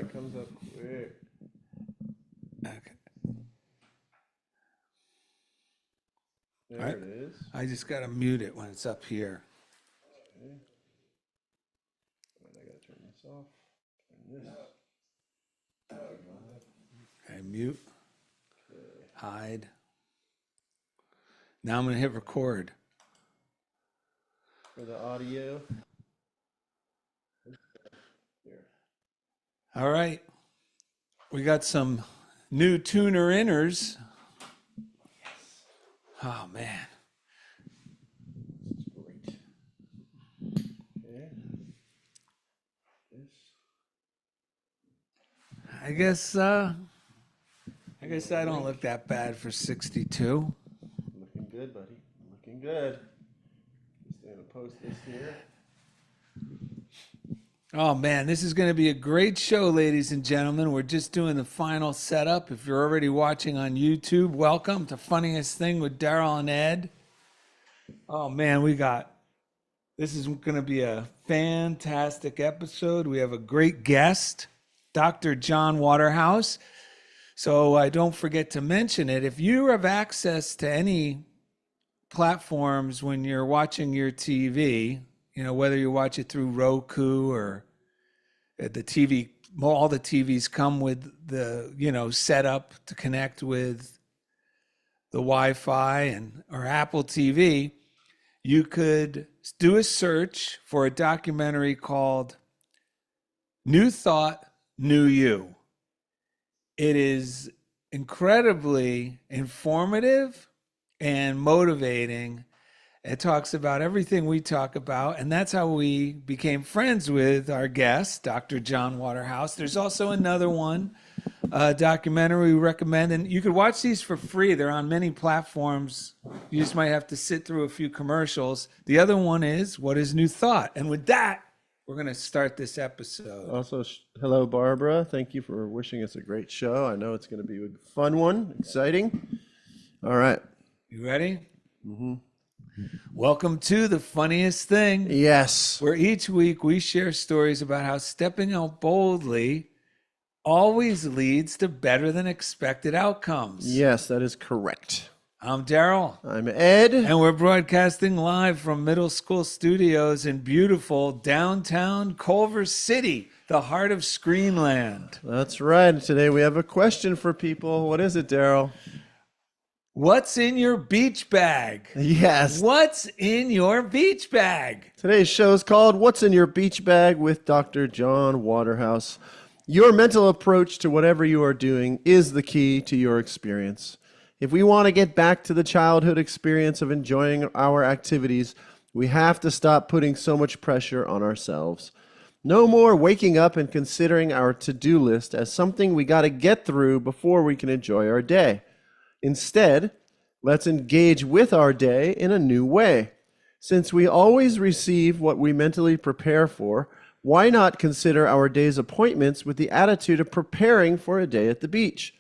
it comes up quick. Okay. There it is. I just got to mute it when it's up here. Okay. I gotta turn this off. Turn this. Okay, mute. Hide. Now I'm going to hit record. For the audio. Here. All right. We got some new tuner inners. Yes. Oh, man. This is great. Okay. This. I guess I don't look that bad for 62. Looking good, buddy. Looking good. Just gonna post this here. Oh, man, this is going to be a great show, ladies and gentlemen. We're just doing the final setup. If you're already watching on YouTube, welcome to Funniest Thing with Darrell and Ed. Oh, man, this is going to be a fantastic episode. We have a great guest, Dr. John Waterhouse. So I don't forget to mention it. If you have access to any platforms when you're watching your TV, whether you watch it through Roku or the TV, all the TVs come with the, setup to connect with the Wi-Fi or Apple TV. You could do a search for a documentary called New Thought, New You. It is incredibly informative and motivating. It talks about everything we talk about, and that's how we became friends with our guest, Dr. John Waterhouse. There's also another one, documentary we recommend, and you could watch these for free. They're on many platforms. You just might have to sit through a few commercials. The other one is What is New Thought? And with that, we're going to start this episode. Also, hello, Barbara. Thank you for wishing us a great show. I know it's going to be a fun one, exciting. All right. You ready? Mm-hmm. Welcome to The Funniest Thing. Yes. Where each week we share stories about how stepping out boldly always leads to better than expected outcomes. Yes, that is correct. I'm Darrell. I'm Ed. And we're broadcasting live from Middle School Studios in beautiful downtown Culver City, the heart of Screenland. That's right. Today we have a question for people. What is it, Darrell? What's in your beach bag? Yes. What's in your beach bag? Today's show is called What's in Your Beach Bag with Dr. John Waterhouse. Your mental approach to whatever you are doing is the key to your experience. If we want to get back to the childhood experience of enjoying our activities, we have to stop putting so much pressure on ourselves. No more waking up and considering our to-do list as something we got to get through before we can enjoy our day. Instead, let's engage with our day in a new way. Since we always receive what we mentally prepare for, why not consider our day's appointments with the attitude of preparing for a day at the beach?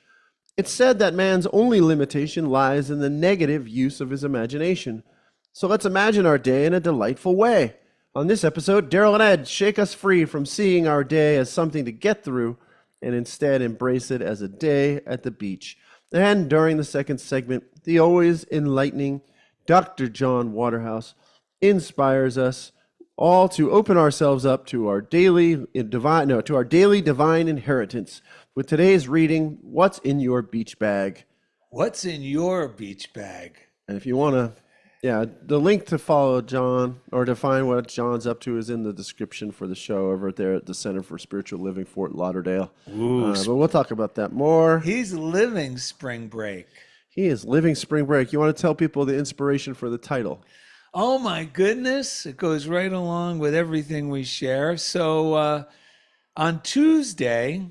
It's said that man's only limitation lies in the negative use of his imagination. So let's imagine our day in a delightful way. On this episode, Darrell and Ed shake us free from seeing our day as something to get through and instead embrace it as a day at the beach. And during the second segment, the always enlightening Dr. John Waterhouse inspires us all to open ourselves up to our daily divine inheritance. With today's reading, What's in Your Beach Bag? What's in your beach bag? And if you want to, the link to follow John or to find what John's up to is in the description for the show over there at the Center for Spiritual Living, Fort Lauderdale. But we'll talk about that more. He's living spring break. He is living spring break. You want to tell people the inspiration for the title? Oh, my goodness. It goes right along with everything we share. So on Tuesday,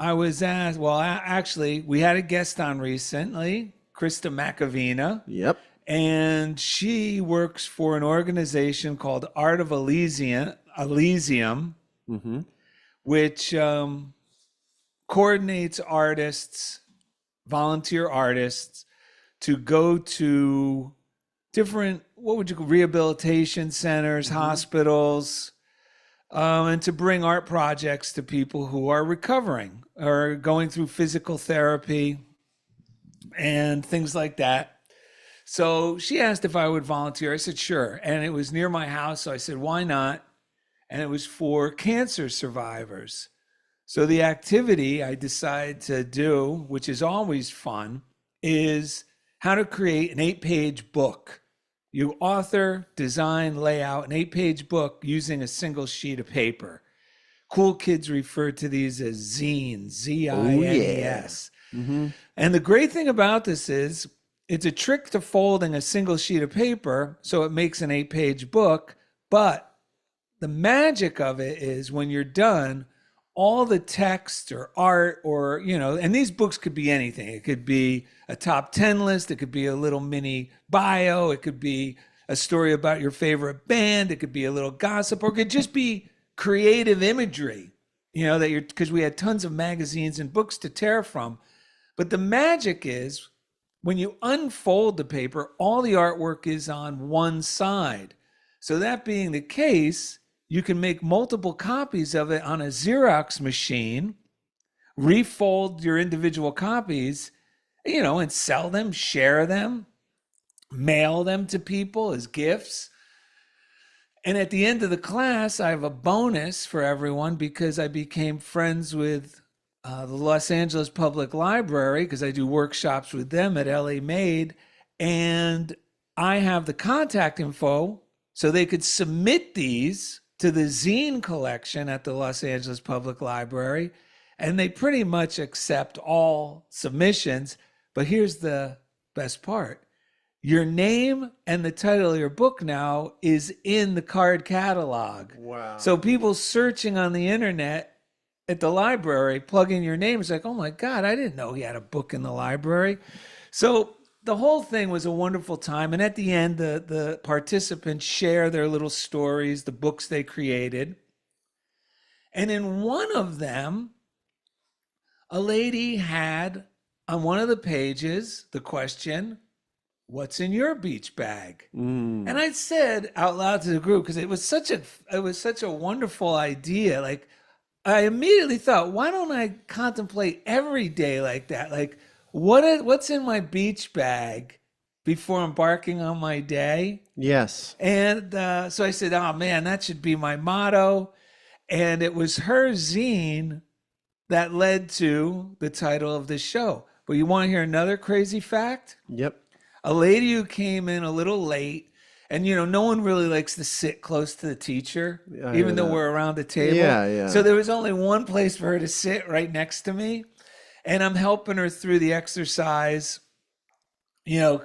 I was asked, actually, we had a guest on recently, Krista McAvina. Yep. And she works for an organization called Art of Elysium, which coordinates artists, volunteer artists, to go to different, rehabilitation centers, hospitals, and to bring art projects to people who are recovering or going through physical therapy and things like that. So she asked if I would volunteer. I said, sure. And it was near my house. So I said, why not? And it was for cancer survivors. So the activity I decided to do, which is always fun, is how to create an 8-page book. You author, design, lay out an 8-page book using a single sheet of paper. Cool kids refer to these as zines, Z-I-N-E-S. And the great thing about this is it's a trick to folding a single sheet of paper so it makes an 8-page book. But the magic of it is when you're done, all the text or art or, and these books could be anything. It could be a top 10 list. It could be a little mini bio. It could be a story about your favorite band. It could be a little gossip, or it could just be creative imagery, because we had tons of magazines and books to tear from. But the magic is when you unfold the paper, all the artwork is on one side. So that being the case, you can make multiple copies of it on a Xerox machine, refold your individual copies, and sell them, share them, mail them to people as gifts. And at the end of the class, I have a bonus for everyone because I became friends with the Los Angeles Public Library, because I do workshops with them at LA Made. And I have the contact info so they could submit these to the zine collection at the Los Angeles Public Library. And they pretty much accept all submissions. But here's the best part. Your name and the title of your book now is in the card catalog. Wow. So people searching on the internet at the library, plugging your name, is like, oh my God, I didn't know he had a book in the library. So the whole thing was a wonderful time. And at the end, the participants share their little stories, the books they created. And in one of them, a lady had on one of the pages the question, what's in your beach bag? And I said out loud to the group, because it was such a wonderful idea. Like, I immediately thought, why don't I contemplate every day like that? Like, what's in my beach bag before embarking on my day? Yes. And so I said, oh man, that should be my motto. And it was her zine that led to the title of the show. But you want to hear another crazy fact? Yep. A lady who came in a little late, and no one really likes to sit close to the teacher, even though we're around the table. Yeah. So there was only one place for her to sit, right next to me. And I'm helping her through the exercise, because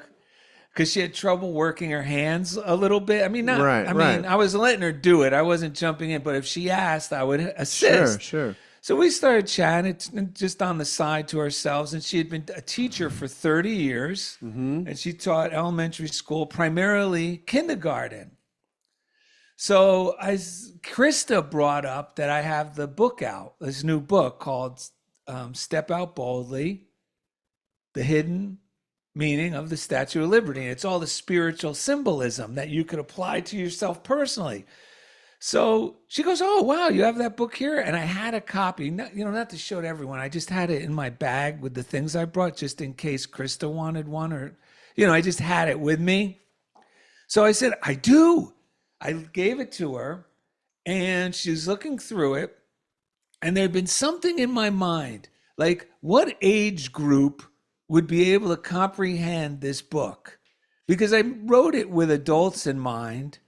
she had trouble working her hands a little bit. I was letting her do it. I wasn't jumping in, but if she asked, I would assist. Sure. So we started chatting just on the side to ourselves. And she had been a teacher for 30 years. And she taught elementary school, primarily kindergarten. So Krista brought up that I have the book out, this new book called Step Out Boldly, The Hidden Meaning of the Statue of Liberty. And it's all the spiritual symbolism that you could apply to yourself personally. So she goes, oh, wow, you have that book here? And I had a copy, not to show to everyone. I just had it in my bag with the things I brought just in case Krista wanted one, or, I just had it with me. So I said, I do. I gave it to her, and she's looking through it. And there'd been something in my mind, like what age group would be able to comprehend this book? Because I wrote it with adults in mind.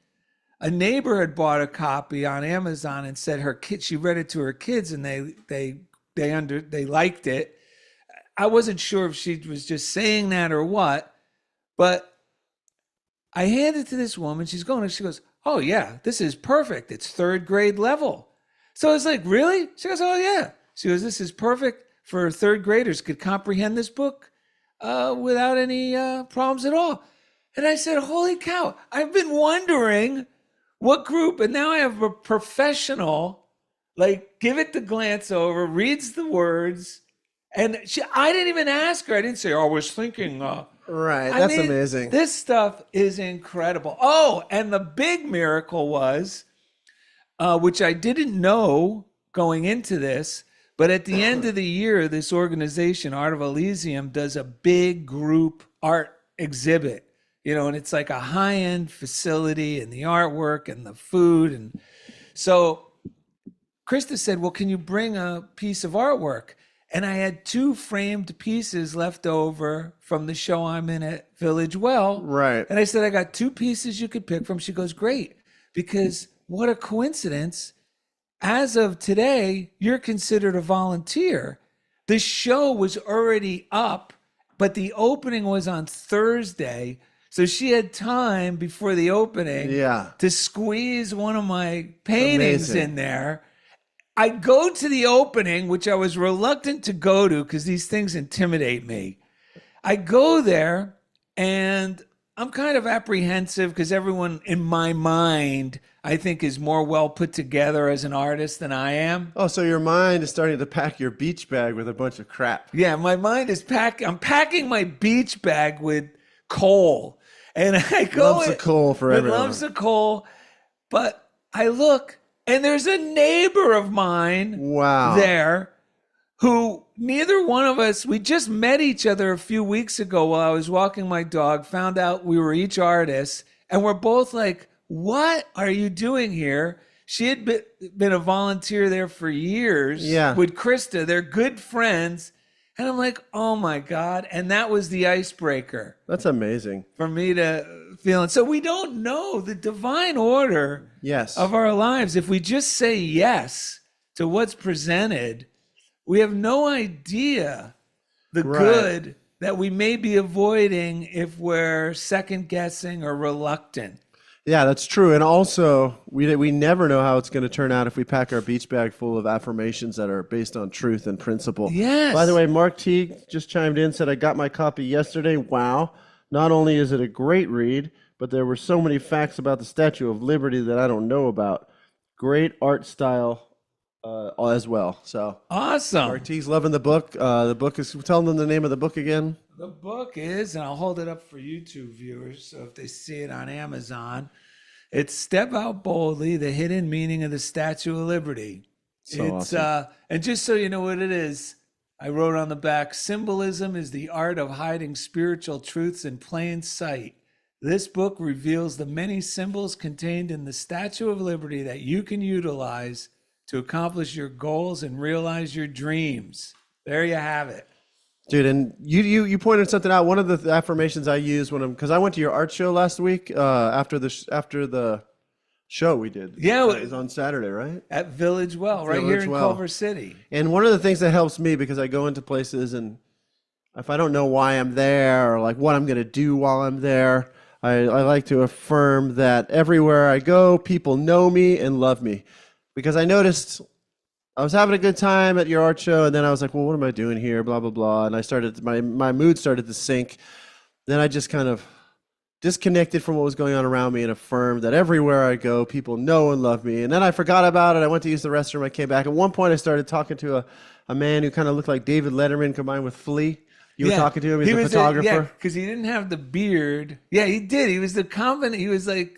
A neighbor had bought a copy on Amazon and said she read it to her kids, and they liked it. I wasn't sure if she was just saying that or what, but I handed it to this woman. She goes, oh yeah, this is perfect. It's 3rd grade level. So I was like, really? She goes, oh yeah. She goes, this is perfect for 3rd graders, could comprehend this book without any problems at all. And I said, holy cow, I've been wondering what group, and now I have a professional, give it the glance over, reads the words, and I didn't even ask her. I didn't say, I was thinking. Right, that's amazing. This stuff is incredible. Oh, and the big miracle was, which I didn't know going into this. But at the end of the year, this organization, Art of Elysium, does a big group art exhibit, and it's like a high-end facility and the artwork and the food. And so Krista said, well, can you bring a piece of artwork? And I had 2 framed pieces left over from the show I'm in at Village Well. Right. And I said, I got 2 pieces you could pick from. She goes, great, because what a coincidence. As of today, you're considered a volunteer. The show was already up, but the opening was on Thursday. So she had time before the opening to squeeze one of my paintings in there. I go to the opening, which I was reluctant to go to because these things intimidate me. I go there and I'm kind of apprehensive because everyone in my mind, I think, is more well put together as an artist than I am. Oh, so your mind is starting to pack your beach bag with a bunch of crap. Yeah, my mind is I'm packing my beach bag with coal. And I go... Loves the coal for everyone. Loves the coal. But I look, and there's a neighbor of mine there who neither one of us, we just met each other a few weeks ago while I was walking my dog, found out we were each artists, and we're both like, what are you doing here? She had been a volunteer there for years with Krista. They're good friends. And I'm like, oh my God. And that was the icebreaker. That's amazing. For me to feel it. So we don't know the divine order of our lives. If we just say yes to what's presented, we have no idea the good that we may be avoiding if we're second guessing or reluctant. Yeah, that's true. And also, we never know how it's going to turn out if we pack our beach bag full of affirmations that are based on truth and principle. Yes. By the way, Mark T just chimed in, said, I got my copy yesterday. Wow. Not only is it a great read, but there were so many facts about the Statue of Liberty that I don't know about. Great art style as well. So awesome. Mark T's loving the book. The book is, tell them the name of the book again. The book is, and I'll hold it up for YouTube viewers, so if they see it on Amazon, it's Step Out Boldly, The Hidden Meaning of the Statue of Liberty. So awesome. And just so you know what it is, I wrote on the back, symbolism is the art of hiding spiritual truths in plain sight. This book reveals the many symbols contained in the Statue of Liberty that you can utilize to accomplish your goals and realize your dreams. There you have it. Dude, and you pointed something out. One of the affirmations I use because I went to your art show last week after the show we did. Yeah, it was on Saturday, right? At Village Well, right here in Culver City. And one of the things that helps me, because I go into places and if I don't know why I'm there or like what I'm going to do while I'm there, I like to affirm that everywhere I go, people know me and love me. Because I noticed I was having a good time at your art show, and then I was like, well, what am I doing here? Blah, blah, blah. And I started, my mood started to sink. Then I just kind of disconnected from what was going on around me and affirmed that everywhere I go, people know and love me. And then I forgot about it. I went to use the restroom. I came back. At one point, I started talking to a man who kind of looked like David Letterman combined with Flea. You were talking to him. He's a photographer. Because he didn't have the beard. Yeah, he did. He was he was like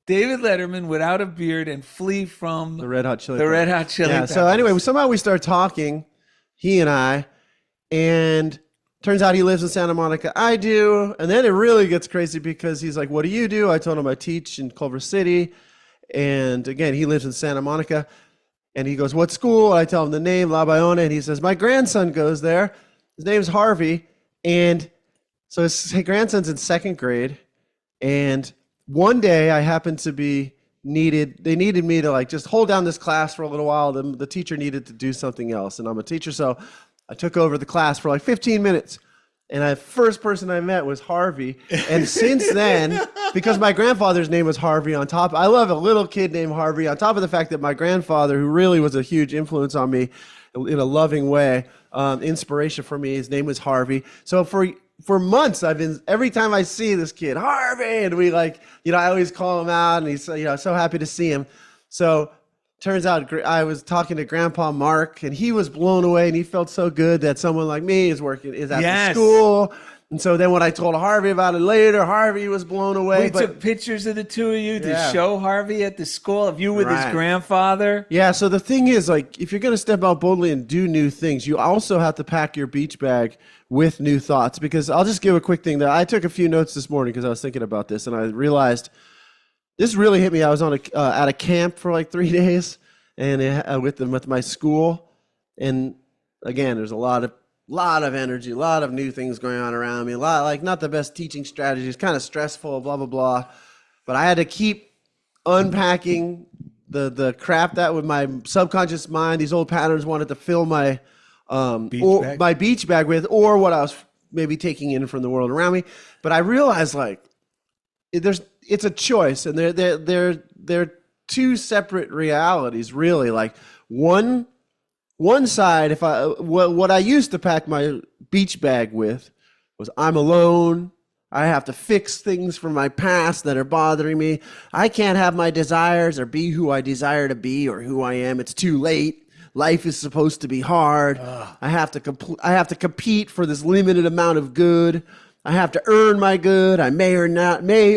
David Letterman without a beard and Flea from the Red Hot Chili Peppers. Yeah, so anyway, somehow we start talking, he and I, and turns out he lives in Santa Monica. I do. And then it really gets crazy because he's like, what do you do? I told him I teach in Culver City. And again, he lives in Santa Monica. And he goes, what school? I tell him the name, La Bayona. And he says, my grandson goes there. His name's Harvey. And so his grandson's in second grade. And one day I happened to be they needed me to like just hold down this class for a little while. The teacher needed to do something else. And I'm a teacher, so I took over the class for like 15 minutes. And the first person I met was Harvey. And since then, because my grandfather's name was Harvey on top, I love a little kid named Harvey, on top of the fact that my grandfather, who really was a huge influence on me in a loving way, inspiration for me, his name was Harvey. So for months, I've been, every time I see this kid, Harvey, and we like, I always call him out, and he's, so happy to see him. So turns out I was talking to Grandpa Mark, and he was blown away, and he felt so good that someone like me is at the school, And so then when I told Harvey about it later, Harvey was blown away. We took pictures of the two of you to Yeah. show Harvey at the school of you with his Right. grandfather. Yeah, so the thing is, like, if you're going to step out boldly and do new things, you also have to pack your beach bag with new thoughts. Because I'll just give a quick thing that I took a few notes this morning because I was thinking about this, and I realized this really hit me. I was on at a camp for like 3 days, and with my school, and again, there's a lot of energy, a lot of new things going on around me, a lot, like, not the best teaching strategies, kind of stressful, blah, blah, blah. But I had to keep unpacking the crap that with my subconscious mind, these old patterns wanted to fill my beach bag with, or what I was maybe taking in from the world around me. But I realized, like, it's a choice, and they're two separate realities, really. Like, one side, what I used to pack my beach bag with was, I'm alone. I have to fix things from my past that are bothering me. I can't have my desires or be who I desire to be or who I am. It's too late. Life is supposed to be hard. I have to compete for this limited amount of good. I have to earn my good. I may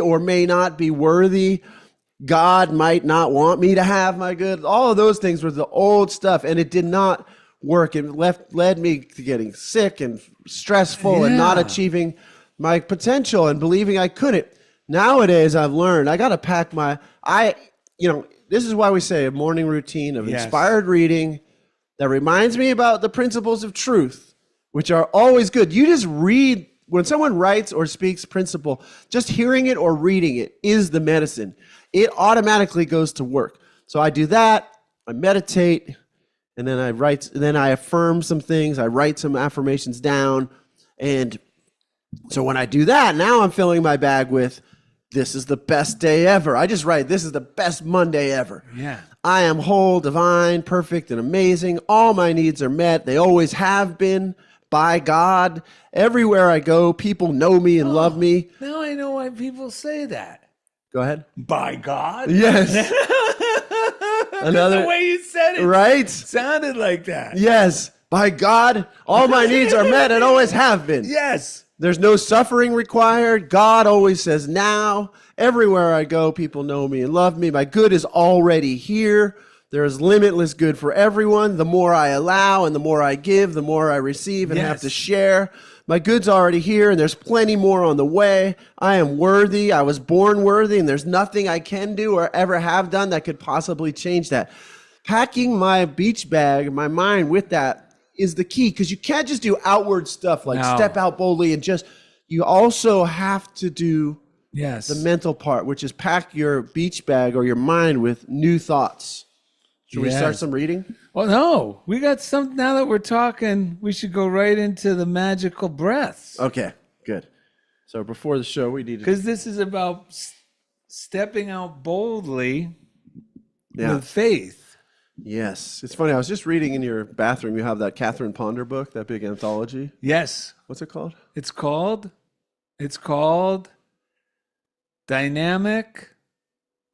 or may not be worthy. God might not want me to have my good. All of those things were the old stuff, and it did not work. It led me to getting sick and stressful and not achieving my potential and believing I couldn't. Nowadays, I've learned I got to pack this is why we say a morning routine of inspired reading that reminds me about the principles of truth, which are always good. You just read, when someone writes or speaks principle, just hearing it or reading it is the medicine. It automatically goes to work. So I do that, I meditate, and then I affirm some things, I write some affirmations down, and so when I do that, now I'm filling my bag with, this is the best day ever. I just write, this is the best Monday ever. Yeah. I am whole, divine, perfect, and amazing. All my needs are met. They always have been by God. Everywhere I go, people know me and love me. Now I know why people say that. Go ahead. By God? Yes. The way you said it. Right? Sounded like that. Yes. By God, all my needs are met and always have been. Yes. There's no suffering required. God always says now. Everywhere I go, people know me and love me. My good is already here. There is limitless good for everyone. The more I allow and the more I give, the more I receive and have to share. My good's already here, and there's plenty more on the way. I am worthy. I was born worthy, and there's nothing I can do or ever have done that could possibly change that. Packing my beach bag, my mind with that, is the key, because you can't just do outward stuff like step out boldly and you also have to do the mental part, which is pack your beach bag or your mind with new thoughts. Should we start some reading? Well, no, we got some. Now that we're talking, we should go right into the magical breaths. Okay, good. So before the show, we need to, because this is about stepping out boldly with faith. Yes. It's funny. I was just reading in your bathroom. You have that Catherine Ponder book, that big anthology. Yes. What's it called? It's called Dynamic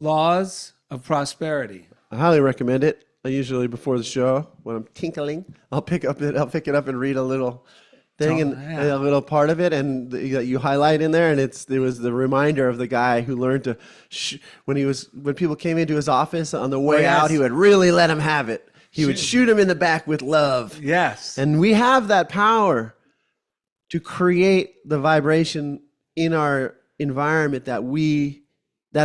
Laws of Prosperity. I highly recommend it. I usually, before the show, when I'm tinkling, I'll pick it up and read a little thing a little part of it, and you highlight in there, and it was the reminder of the guy who learned to when people came into his office on the way out, he would really let them have it. He would shoot them in the back with love. Yes. And we have that power to create the vibration in our environment that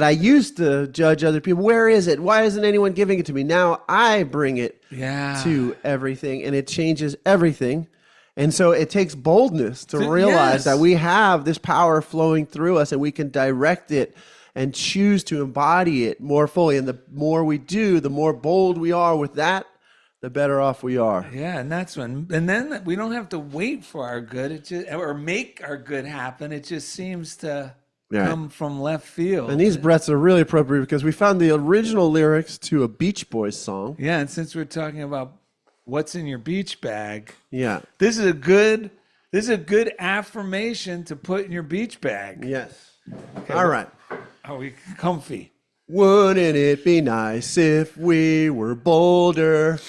I used to judge other people. Where is it? Why isn't anyone giving it to me? Now I bring it to everything, and it changes everything. And so it takes boldness to realize that we have this power flowing through us, and we can direct it and choose to embody it more fully. And the more we do, the more bold we are with that, the better off we are. Yeah, and then we don't have to wait for our good, or make our good happen. It just seems to come from left field. And these breaths are really appropriate because we found the original lyrics to a Beach Boys song. Yeah, and since we're talking about what's in your beach bag, this is a good affirmation to put in your beach bag. Yes. Okay, all right. Are we comfy? Wouldn't it be nice if we were bolder?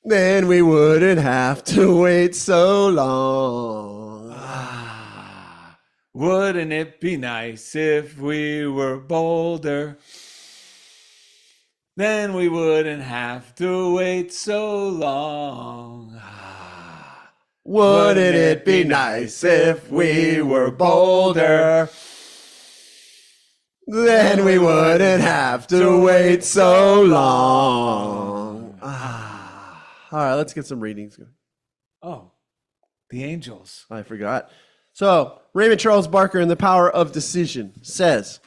Then we wouldn't have to wait so long. Wouldn't it be nice if we were bolder? Then we wouldn't have to wait so long. Wouldn't it be nice if we were bolder? Then we wouldn't have to wait so long. All right, let's get some readings. Oh, the angels. I forgot. So, Raymond Charles Barker in The Power of Decision says,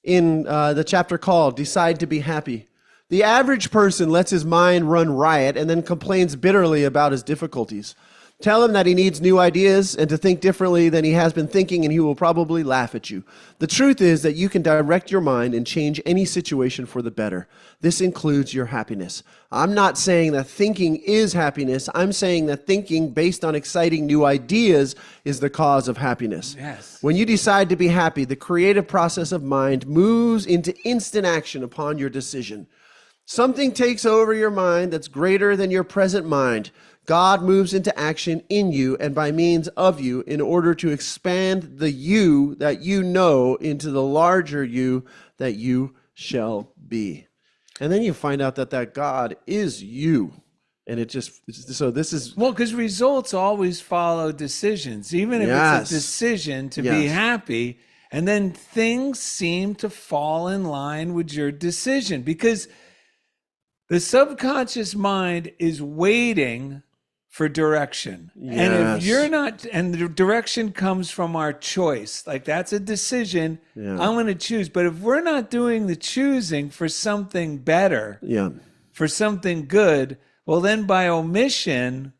in the chapter called Decide to Be Happy, the average person lets his mind run riot and then complains bitterly about his difficulties. Tell him that he needs new ideas and to think differently than he has been thinking, and he will probably laugh at you. The truth is that you can direct your mind and change any situation for the better. This includes your happiness. I'm not saying that thinking is happiness. I'm saying that thinking based on exciting new ideas is the cause of happiness. Yes. When you decide to be happy, the creative process of mind moves into instant action upon your decision. Something takes over your mind that's greater than your present mind. God moves into action in you and by means of you in order to expand the you that you know into the larger you that you shall be. And then you find out that God is you. And it just, so this is... Well, because results always follow decisions, even if it's a decision to be happy. And then things seem to fall in line with your decision because the subconscious mind is waiting for direction. Yes. And if you're not, and the direction comes from our choice, like that's a decision. I'm going to choose. But if we're not doing the choosing for something better, for something good, well, then by omission,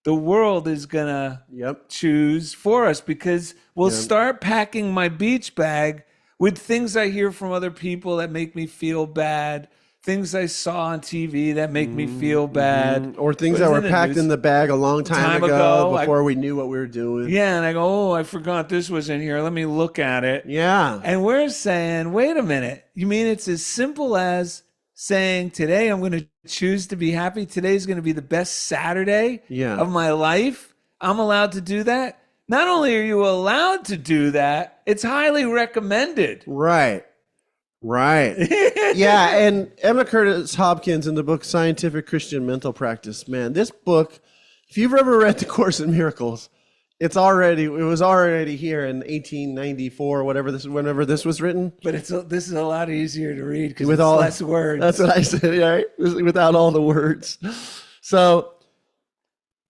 the world is going to choose for us because we'll start packing my beach bag with things I hear from other people that make me feel bad. Things I saw on TV that make me feel bad. Or things that were packed in the bag a long time ago before we knew what we were doing. Yeah, and I go, oh, I forgot this was in here. Let me look at it. Yeah. And we're saying, wait a minute. You mean it's as simple as saying, today I'm going to choose to be happy. Today's going to be the best Saturday of my life. I'm allowed to do that. Not only are you allowed to do that, it's highly recommended. Right. Yeah, and Emma Curtis Hopkins in the book Scientific Christian Mental Practice, man, this book, if you've ever read The Course in Miracles, it was already here in 1894, whenever this was written. But this is a lot easier to read because it's less words. That's what I said, right? Without all the words. So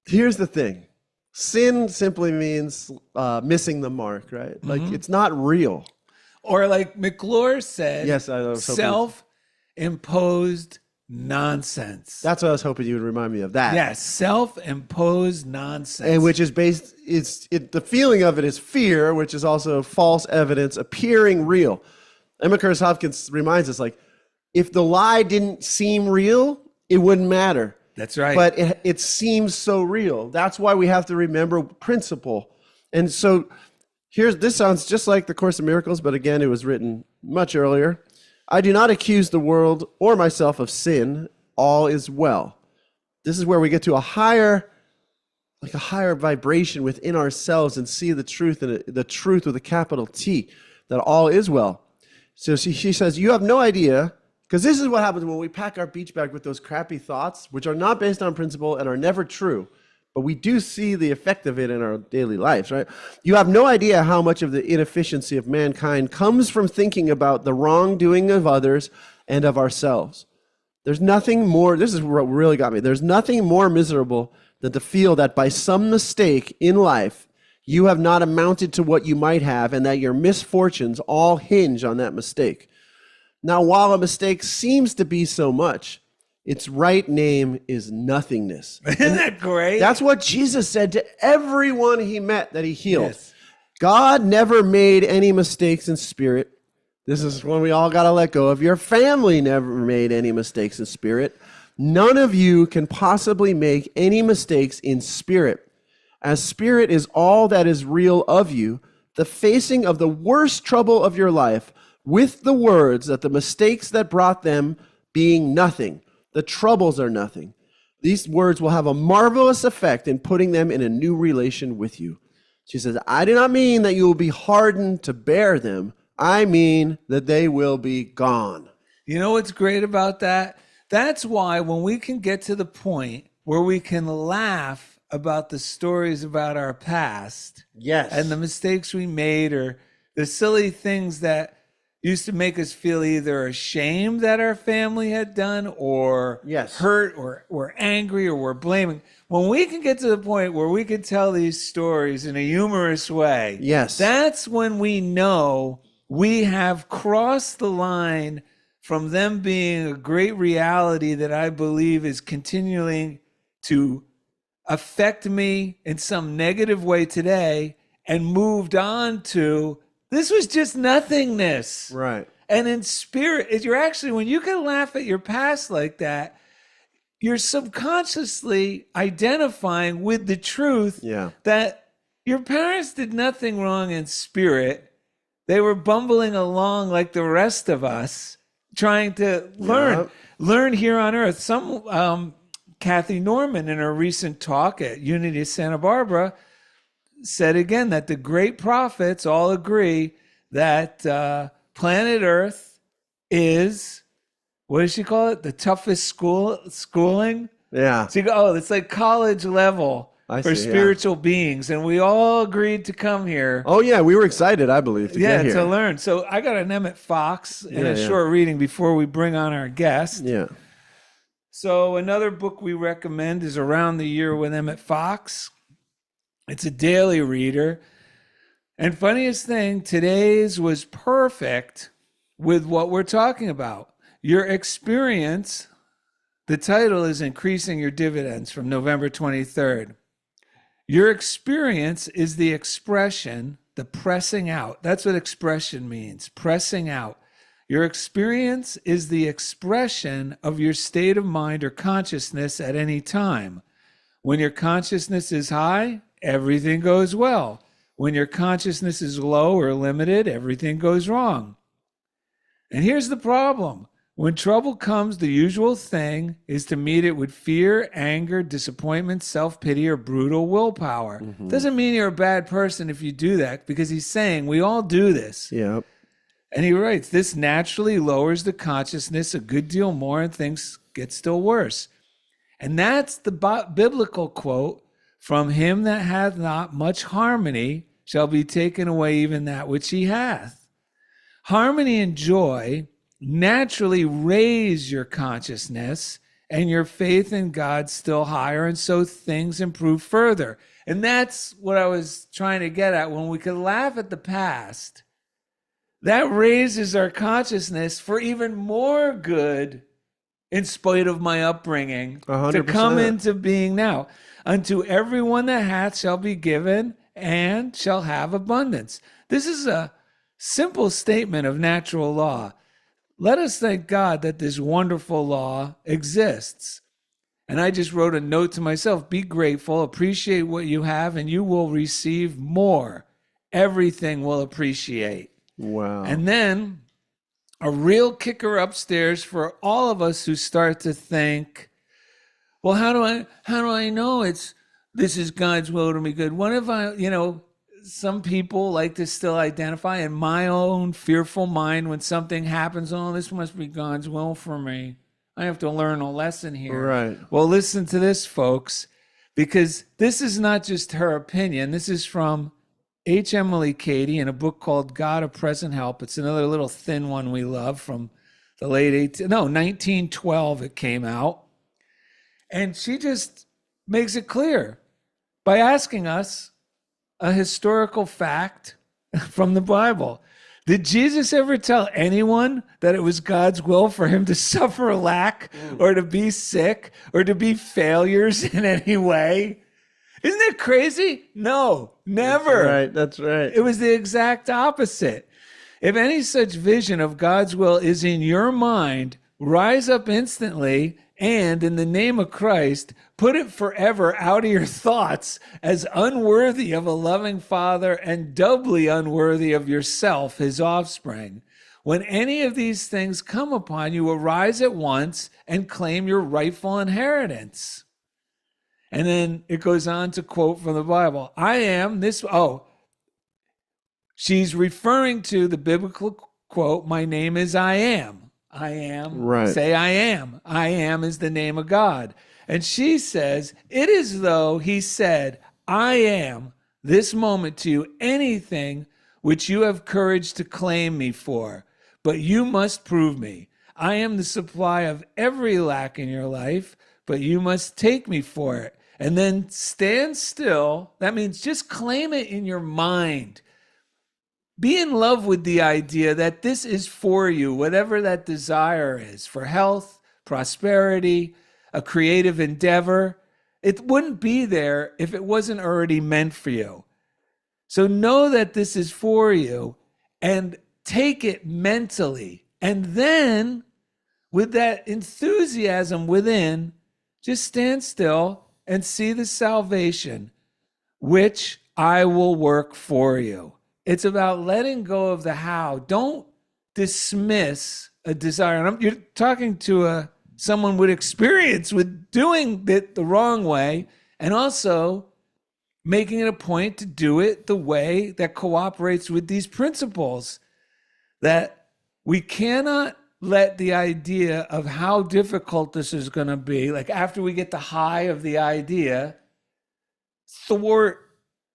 here's the thing. Sin simply means missing the mark, right? Like it's not real. Or like McClure said, yes, I was self-imposed nonsense. That's what I was hoping you would remind me of that. Yes, self-imposed nonsense. And which is based, the feeling of it is fear, which is also false evidence appearing real. Emma Curtis Hopkins reminds us, like, if the lie didn't seem real, it wouldn't matter. That's right. But it seems so real. That's why we have to remember principle. And so... this sounds just like The Course in Miracles, but again, it was written much earlier. I do not accuse the world or myself of sin. All is well. This is where we get to a higher vibration within ourselves and see the truth, and the truth with a capital T, that all is well. So she says, you have no idea, because this is what happens when we pack our beach bag with those crappy thoughts, which are not based on principle and are never true. But we do see the effect of it in our daily lives, right? You have no idea how much of the inefficiency of mankind comes from thinking about the wrongdoing of others and of ourselves. There's nothing more, this is what really got me, there's nothing more miserable than to feel that by some mistake in life, you have not amounted to what you might have and that your misfortunes all hinge on that mistake. Now, while a mistake seems to be so much, its right name is nothingness. Isn't that great? That's what Jesus said to everyone he met that he healed. Yes. God never made any mistakes in spirit. This is one we all got to let go of. Your family never made any mistakes in spirit. None of you can possibly make any mistakes in spirit. As spirit is all that is real of you, the facing of the worst trouble of your life with the words that the mistakes that brought them being nothing, the troubles are nothing. These words will have a marvelous effect in putting them in a new relation with you. She says, I do not mean that you will be hardened to bear them. I mean that they will be gone. You know what's great about that? That's why when we can get to the point where we can laugh about the stories about our past Yes. and the mistakes we made or the silly things that used to make us feel either ashamed that our family had done or Yes. hurt or we're angry or we're blaming. When we can get to the point where we can tell these stories in a humorous way, Yes. that's when we know we have crossed the line from them being a great reality that I believe is continuing to affect me in some negative way today and moved on to this was just nothingness. Right. And in spirit, you're actually, when you can laugh at your past like that, you're subconsciously identifying with the truth that your parents did nothing wrong in spirit. They were bumbling along like the rest of us, trying to learn here on earth. Some Kathy Norman, in her recent talk at Unity of Santa Barbara, said again that the great prophets all agree that planet Earth is, what does she call it? The toughest schooling? Yeah. So you go, it's like college level for spiritual beings. And we all agreed to come here. Oh, yeah. We were excited, I believe, to get here. To learn. So I got an Emmett Fox and a short reading before we bring on our guest. Yeah. So another book we recommend is Around the Year with Emmett Fox. It's a daily reader. And funniest thing, today's was perfect with what we're talking about. Your experience, the title is Increasing Your Dividends from November 23rd. Your experience is the expression, the pressing out. That's what expression means, pressing out. Your experience is the expression of your state of mind or consciousness at any time. When your consciousness is high, everything goes well. When your consciousness is low or limited, everything goes wrong. And here's the problem. When trouble comes, the usual thing is to meet it with fear, anger, disappointment, self-pity, or brutal willpower. Doesn't mean you're a bad person if you do that, because he's saying we all do this. Yep. And he writes, this naturally lowers the consciousness a good deal more and things get still worse. And that's the biblical quote, from him that hath not much harmony shall be taken away even that which he hath. Harmony and joy naturally raise your consciousness and your faith in God still higher, and so things improve further. And that's what I was trying to get at. When we can laugh at the past, that raises our consciousness for even more good in spite of my upbringing 100%. to come into being now. Unto everyone that hath shall be given and shall have abundance. This is a simple statement of natural law. Let us thank God that this wonderful law exists. And I just wrote a note to myself, be grateful, appreciate what you have, and you will receive more. Everything will appreciate. Wow. And then a real kicker upstairs for all of us who start to think, well, how do I know this is God's will to be good? What if some people like to still identify in my own fearful mind when something happens, oh, this must be God's will for me. I have to learn a lesson here. Right. Well, listen to this, folks, because this is not just her opinion. This is from H. Emily Cady in a book called God of Present Help. It's another little thin one we love from the late 1912 it came out. And she just makes it clear by asking us a historical fact from the Bible. Did Jesus ever tell anyone that it was God's will for him to suffer lack or to be sick or to be failures in any way? Isn't that crazy? No, never. That's right. It was the exact opposite. If any such vision of God's will is in your mind, rise up instantly and, in the name of Christ, put it forever out of your thoughts as unworthy of a loving Father and doubly unworthy of yourself, his offspring. When any of these things come upon you, arise at once and claim your rightful inheritance. And then it goes on to quote from the Bible. I am this. She's referring to the biblical quote, my name is I am. I am. Right. Say I am. I am is the name of God. And she says, it is though he said, I am this moment to you anything which you have courage to claim me for, but you must prove me. I am the supply of every lack in your life, but you must take me for it. And then stand still. That means just claim it in your mind. Be in love with the idea that this is for you, whatever that desire is, for health, prosperity, a creative endeavor. It wouldn't be there if it wasn't already meant for you. So know that this is for you and take it mentally. And then with that enthusiasm within, just stand still and see the salvation, which I will work for you. It's about letting go of the how. Don't dismiss a desire. And you're talking to someone with experience with doing it the wrong way, and also making it a point to do it the way that cooperates with these principles. That we cannot let the idea of how difficult this is going to be, like after we get the high of the idea, thwart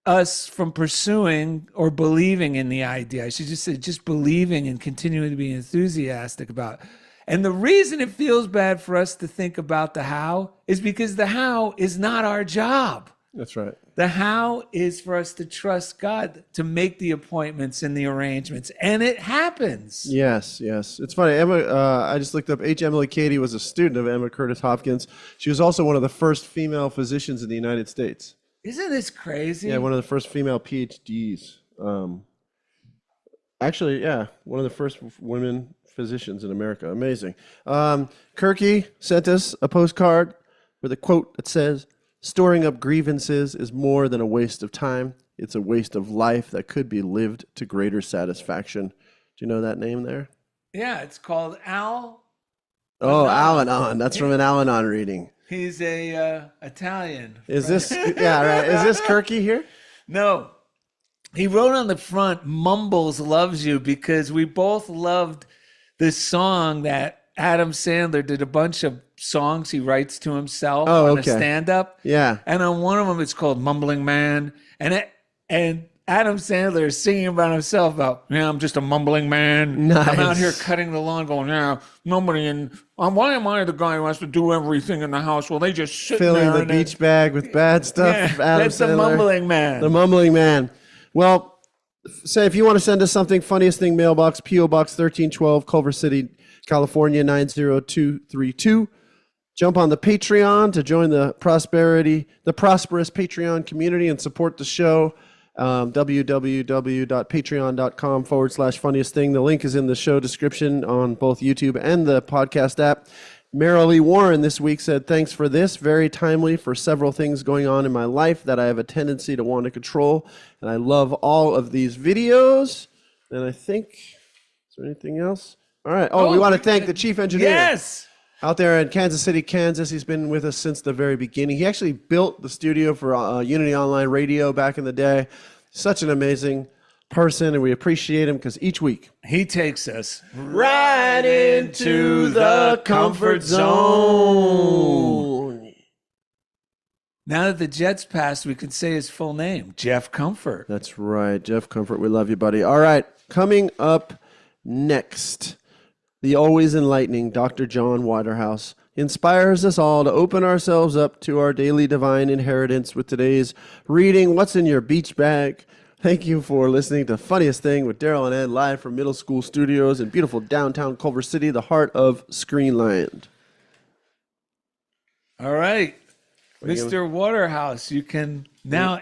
us from pursuing or believing in the idea. I should just say just believing and continuing to be enthusiastic about it. And the reason it feels bad for us to think about the how is because the how is not our job. That's right. The how is for us to trust God to make the appointments and the arrangements. And it happens. Yes, yes. It's funny. I just looked up. H. Emily Cady was a student of Emma Curtis Hopkins. She was also one of the first female physicians in the United States. Isn't this crazy? Yeah, one of the first female PhDs. Actually, yeah, one of the first women physicians in America. Amazing. Kirky sent us a postcard with a quote that says, storing up grievances is more than a waste of time. It's a waste of life that could be lived to greater satisfaction. Do you know that name there? Yeah, it's called Al. Oh, Al-Anon. That's from an Al-Anon reading. He's a Italian. Is this, yeah, right. Is this Kirky here? No. He wrote on the front, Mumbles loves you, because we both loved this song that Adam Sandler did a bunch of songs he writes to himself on a stand-up. Yeah. And on one of them, it's called Mumbling Man. And Adam Sandler is singing about himself about, I'm just a mumbling man. Nice. I'm out here cutting the lawn going, nobody why am I the guy who has to do everything in the house? Well, they just sit filling there the beach bag with bad stuff. Yeah, Adam that's Sandler. the mumbling man. The mumbling man. Well, say if you want to send us something, Funniest Thing mailbox, P.O. Box 1312, Culver City, California 90232. Jump on the Patreon to join the prosperous Patreon community and support the show. www.patreon.com/funniest thing. The link is in the show description on both YouTube and the podcast app. Marilee Warren this week said, thanks for this. Very timely for several things going on in my life that I have a tendency to want to control. And I love all of these videos. And I think, is there anything else? All right. Oh, we want to thank the chief engineer. Yes. Out there in Kansas City, Kansas. He's been with us since the very beginning. He actually built the studio for Unity Online Radio back in the day. Such an amazing person, and we appreciate him because each week he takes us right into the comfort zone. Now that the Jets passed, we can say his full name, Jeff Comfort. That's right, Jeff Comfort. We love you, buddy. All right, coming up next, the always enlightening Dr. John Waterhouse inspires us all to open ourselves up to our daily divine inheritance with today's reading, What's in Your Beach Bag? Thank you for listening to Funniest Thing with Darrell and Ed, live from Middle School Studios in beautiful downtown Culver City, the heart of Screenland. All right. Mr. Waterhouse, you can now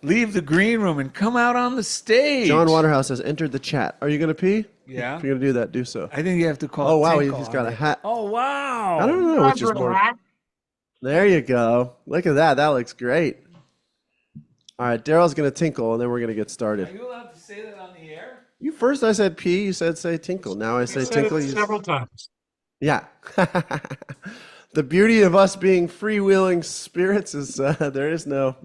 leave the green room and come out on the stage. John Waterhouse has entered the chat. Are you going to pee? Yeah. If you're going to do that, do so. I think you have to call. Oh, wow, he's got a hat. Oh, wow. I don't know which is more. There you go. Look at that. That looks great. All right, Darrell's going to tinkle, and then we're going to get started. Are you allowed to say that on the air? You first I said pee, you said say tinkle. Now I say tinkle. Several times. Yeah. The beauty of us being freewheeling spirits is there is no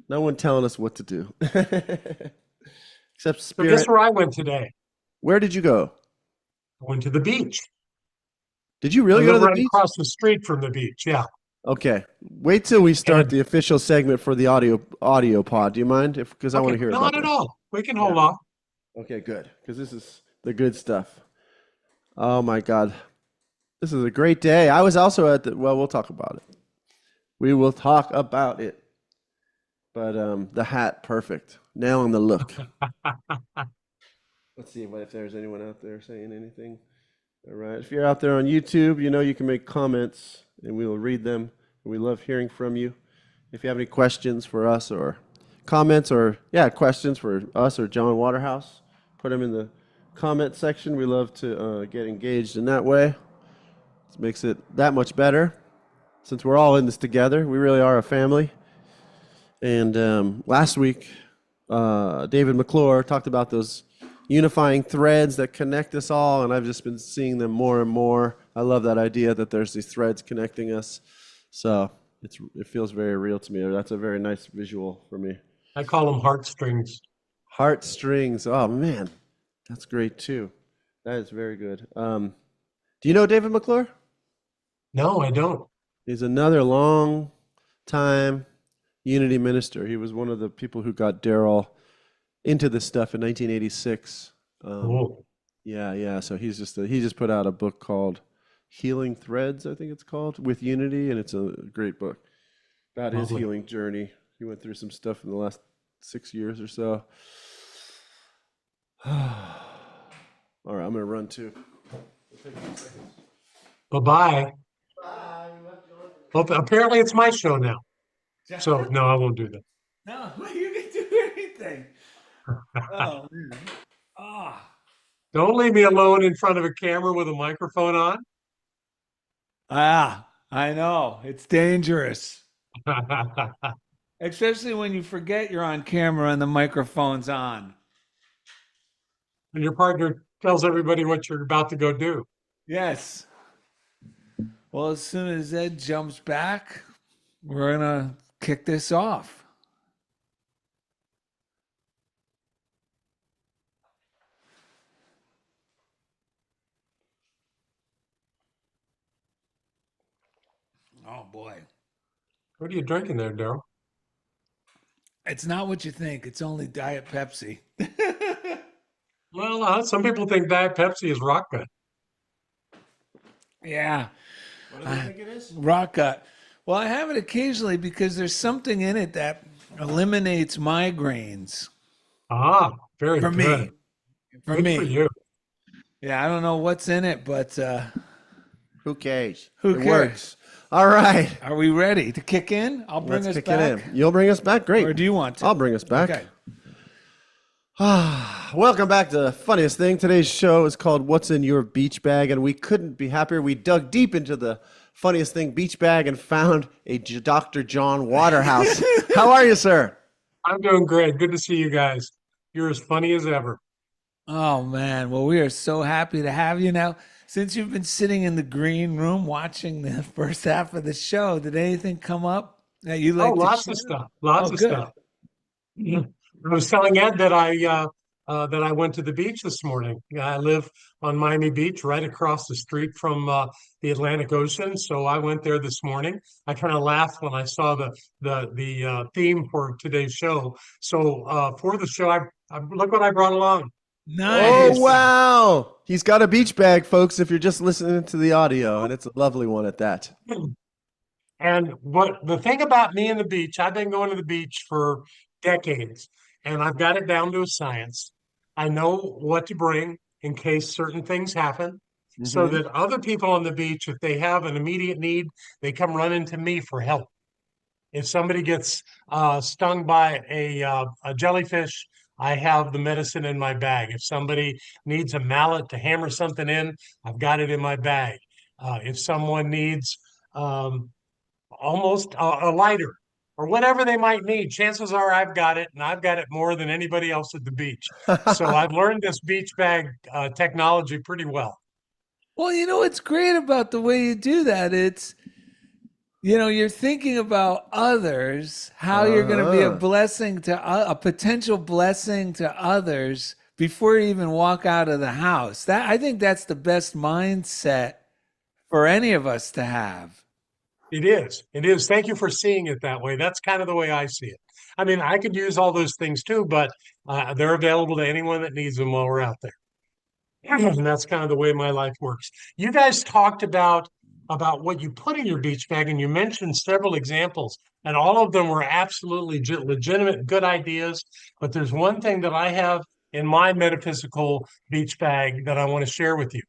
one telling us what to do. Except So guess spirit. where I went today? Where did you go? I went to the beach. Did you I really go to live the right beach? across the street from the beach. Yeah. Okay. Wait till we start And the official segment for the audio pod. Do you mind? Because I want okay, to hear about not at that. all. We can Yeah. hold off. Okay, good. Because this is the good stuff. Oh my God. This is a great day. I was also at the, well, we'll talk about it. We will talk about it. But the hat, perfect. Nail on the look. Let's see if there's anyone out there saying anything. All right. If you're out there on YouTube, you know you can make comments and we will read them. We love hearing from you. If you have any questions for us or comments or, questions for us or John Waterhouse, put them in the comment section. We love to get engaged in that way. It makes it that much better. Since we're all in this together, we really are a family. And last week, David McClure talked about those unifying threads that connect us all, and I've just been seeing them more and more. I love that idea that there's these threads connecting us. So it feels very real to me. That's a very nice visual for me. I call them heartstrings. Heartstrings. Oh, man. That's great, too. That is very good. Do you know David McClure? No, I don't. He's another long time Unity minister. He was one of the people who got Darrell into this stuff in 1986. Cool. Yeah. So he just put out a book called Healing Threads, I think it's called, with Unity, and it's a great book about his Lovely. healing journey. He went through some stuff in the last 6 years or so. All right, I'm gonna run too. Bye-bye. Well, apparently it's my show now. So no, I won't do that. No, you can do anything. Oh, man. Ah. Don't leave me alone in front of a camera with a microphone on. I know. It's dangerous. Especially when you forget you're on camera and the microphone's on. And your partner tells everybody what you're about to go do. Yes. Well, as soon as Ed jumps back, we're going to kick this off. Oh, boy. What are you drinking there, Darrell? It's not what you think. It's only Diet Pepsi. Well, some people think Diet Pepsi is rock gut. Yeah. What do they think it is? Rock gut. Well, I have it occasionally because there's something in it that eliminates migraines Ah, very for good. me. For Good me. for you. Yeah, I don't know what's in it, but Who cares? Who It cares? works. All right. are we ready to kick in? I'll bring Let's us kick back. it in. You'll bring us back? Great. Or do you want to? I'll bring us back. Okay. Welcome back to Funniest Thing. Today's show is called What's in Your Beach Bag, and we couldn't be happier. We dug deep into the Funniest Thing beach bag and found a Dr. John Waterhouse. How are you, sir? I'm doing great. Good to see you guys. You're as funny as ever. Oh, man. Well, we are so happy to have you now. Since you've been sitting in the green room watching the first half of the show, did anything come up that you like to Lots share? of stuff. Lots Oh, of good. stuff. Yeah. I was telling Ed that I went to the beach this morning. I live on Miami Beach, right across the street from the Atlantic Ocean. So I went there this morning. I kind of laughed when I saw the theme for today's show. So for the show, I look what I brought along. Nice. Oh, wow. He's got a beach bag, folks, if you're just listening to the audio, and it's a lovely one at that. And what the thing about me and the beach, I've been going to the beach for decades, and I've got it down to a science. I know what to bring in case certain things happen, so Mhm. that other people on the beach, if they have an immediate need, they come running to me for help. If somebody gets stung by a jellyfish, I have the medicine in my bag. If somebody needs a mallet to hammer something in, I've got it in my bag. If someone needs almost a lighter or whatever they might need, chances are I've got it, and I've got it more than anybody else at the beach. So I've learned this beach bag technology pretty well. Well, you know what's great about the way you do that? It's, you're thinking about others, how you're going to be a Uh-huh. blessing to a potential blessing to others before you even walk out of the house. That I think that's the best mindset for any of us to have. It is. It is. Thank you for seeing it that way. That's kind of the way I see it. I mean, I could use all those things too, but they're available to anyone that needs them while we're out there. And that's kind of the way my life works. You guys talked about what you put in your beach bag, and you mentioned several examples, and all of them were absolutely legitimate, good ideas. But there's one thing that I have in my metaphysical beach bag that I want to share with you.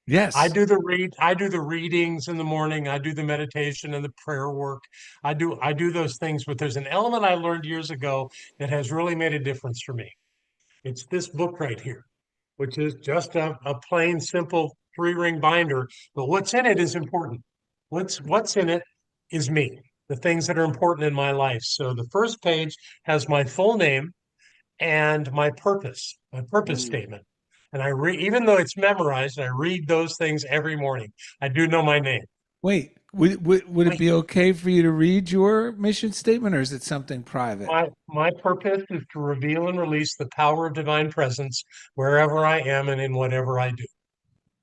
Yes. I do the readings in the morning, I do the meditation and the prayer work. I do those things, but there's an element I learned years ago that has really made a difference for me. It's this book right here, which is just a plain, simple three-ring binder. But what's in it is important. What's in it is me, the things that are important in my life. So the first page has my full name and my purpose Mm. statement. And I read, even though it's memorized, I read those things every morning. I do know my name. Wait, would it My be okay for you to read your mission statement, or is it something private? my purpose is to reveal and release the power of divine presence wherever I am and in whatever I do.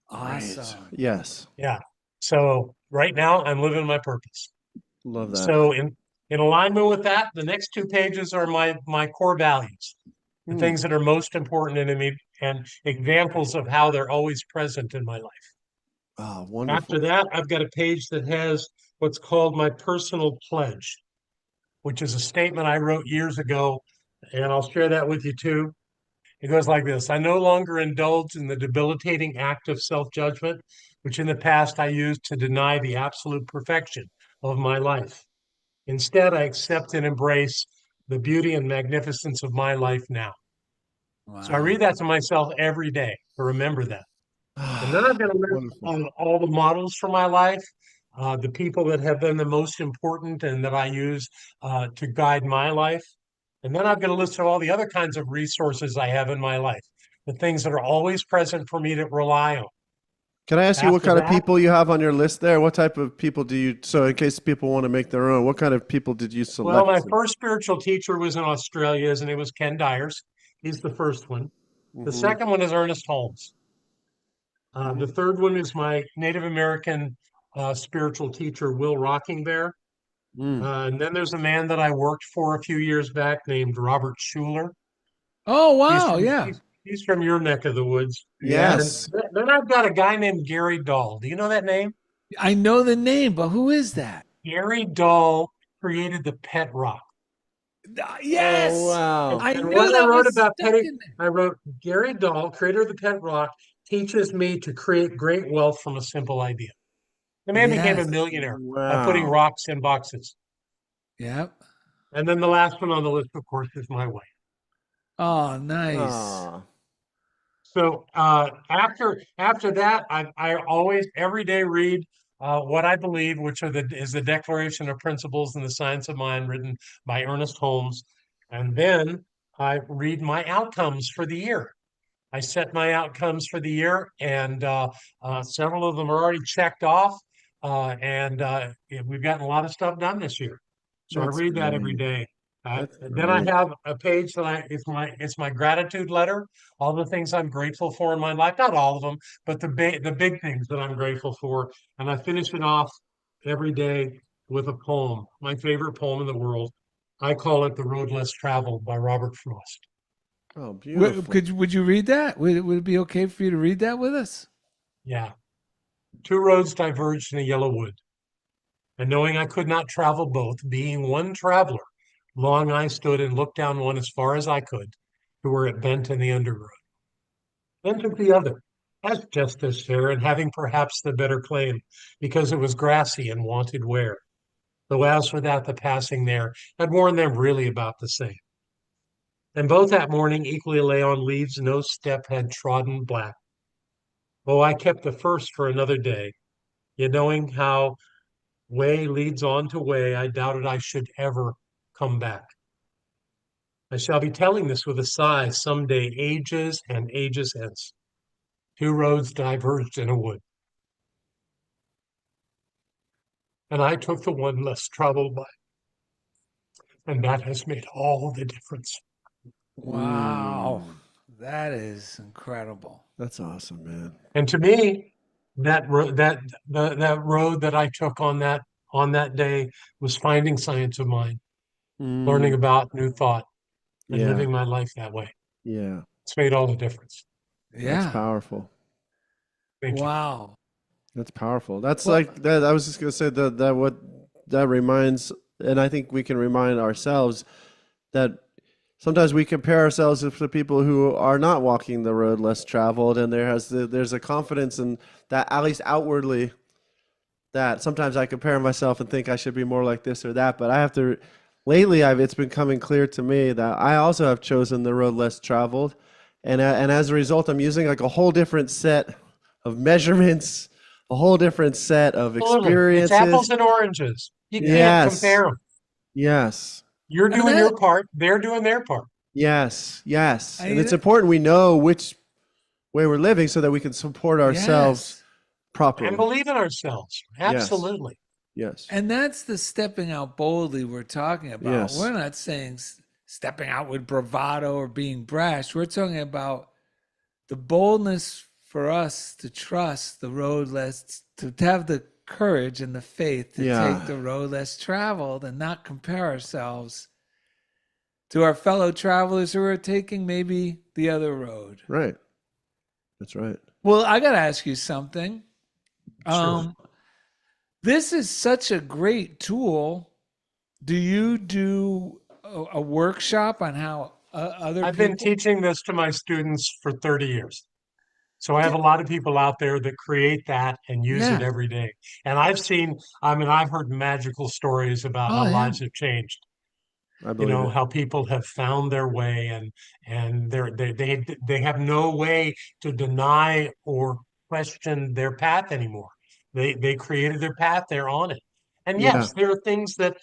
Great. Awesome. Yes. Yeah. So right now I'm living my purpose. Love that. So in alignment with that, the next two pages are my core values, the Hmm. things that are most important in me, and examples of how they're always present in my life. Oh, After wonderful. that, I've got a page that has what's called my personal pledge, which is a statement I wrote years ago, and I'll share that with you too. It goes like this: I no longer indulge in the debilitating act of self-judgment, which in the past I used to deny the absolute perfection of my life. Instead, I accept and embrace the beauty and magnificence of my life now. So I Wow. read that to myself every day to remember that. And then I've got a list Wonderful. of all the models for my life, the people that have been the most important and that I use to guide my life. And then I've got a list of all the other kinds of resources I have in my life, the things that are always present for me to rely on. Can I ask you what After kind of that, people you have on your list there? What type of people do you, so in case people want to make their own, what kind of people did you well, my select? first spiritual teacher was in Australia. His name was Ken Dyers. He's the first one. The Mm-hmm. second one is Ernest Holmes. The third one is my Native American spiritual teacher, Will Rocking Bear. Mm. And then there's a man that I worked for a few years back named Robert Schuler. Oh, He's wow. from Yeah. he's from your neck of the woods. Yes. And Yes. then I've got a guy named Gary Dahl. Do you know that name? I know the name, but who is that? Gary Dahl created the pet rock. Oh, Yes. wow. I And knew what I that wrote was about stuck petty, in there. I wrote Gary Dahl, creator of the pet rock, teaches me to create great wealth from a simple idea. The man became a Yes. millionaire by putting Wow. rocks in boxes. Yep. And then the last one on the list, of course, is my wife. Oh, nice. Ah. So after that, I always every day read what I believe, which is the Declaration of Principles and the Science of Mind, written by Ernest Holmes, and then I read my outcomes for the year. I set my outcomes for the year, and several of them are already checked off, and yeah, we've gotten a lot of stuff done this year. So I That's read that every great. day. That's Then I great. have a page that it's my gratitude letter, all the things I'm grateful for in my life, not all of them, but the big things that I'm grateful for, and I finish it off every day with a poem, my favorite poem in the world. I call it "The Road Less Traveled" by Robert Frost. Oh, beautiful. Would you read that? Would it be okay for you to read that with us? Yeah. Two roads diverged in a yellow wood, and knowing I could not travel both, being one traveler, long I stood and looked down one as far as I could to where it bent in the undergrowth. Then took the other, as just as fair, and having perhaps the better claim, because it was grassy and wanted wear. Though as for that, the passing there had worn them really about the same. And both that morning equally lay on leaves no step had trodden black. Oh, I kept the first for another day, yet knowing how way leads on to way, I doubted I should ever come back. I shall be telling this with a sigh some day, ages and ages hence. Two roads diverged in a wood. and I took the one less traveled by. And that has made all the difference. Wow. That is incredible. That's awesome, man. And to me, that road that I took on that day was finding science of mind, learning about new thought, and Yeah. living my life that way. Yeah. It's made all the difference. That's Yeah. powerful. Thank you. Wow. That's powerful. That's Well- like that. I was just gonna say that what that reminds, and I think we can remind ourselves that sometimes we compare ourselves to people who are not walking the road less traveled, and there's a confidence in that, at least outwardly, that sometimes I compare myself and think I should be more like this or that, but I have to. Lately, it's been coming clear to me that I also have chosen the road less traveled, and as a result, I'm using like a whole different set of measurements, a whole different set of Absolutely. experiences. It's apples and oranges. You can't Yes. compare them. Yes. You're And doing that- your part. They're doing their part. Yes. Yes. I And mean, it's important we know which way we're living so that we can support ourselves properly. And believe in ourselves. Absolutely. Yes. And that's the stepping out boldly we're talking about. Yes. We're not saying stepping out with bravado or being brash. We're talking about the boldness for us to trust the road less, to have the courage and the faith to Yeah. take the road less traveled and not compare ourselves to our fellow travelers who are taking maybe the other road. Right. That's right. Well, I got to ask you something. Sure. This is such a great tool. Do you do a workshop on how other I've people? been teaching this to my students for 30 years. So I have a lot of people out there that create that and use it Yeah. every day. And I've heard magical stories about Oh, how yeah. lives have changed. I believe it. How people have found their way and they have no way to deny or question their path anymore. They created their path, they're on it. And yes, there are things that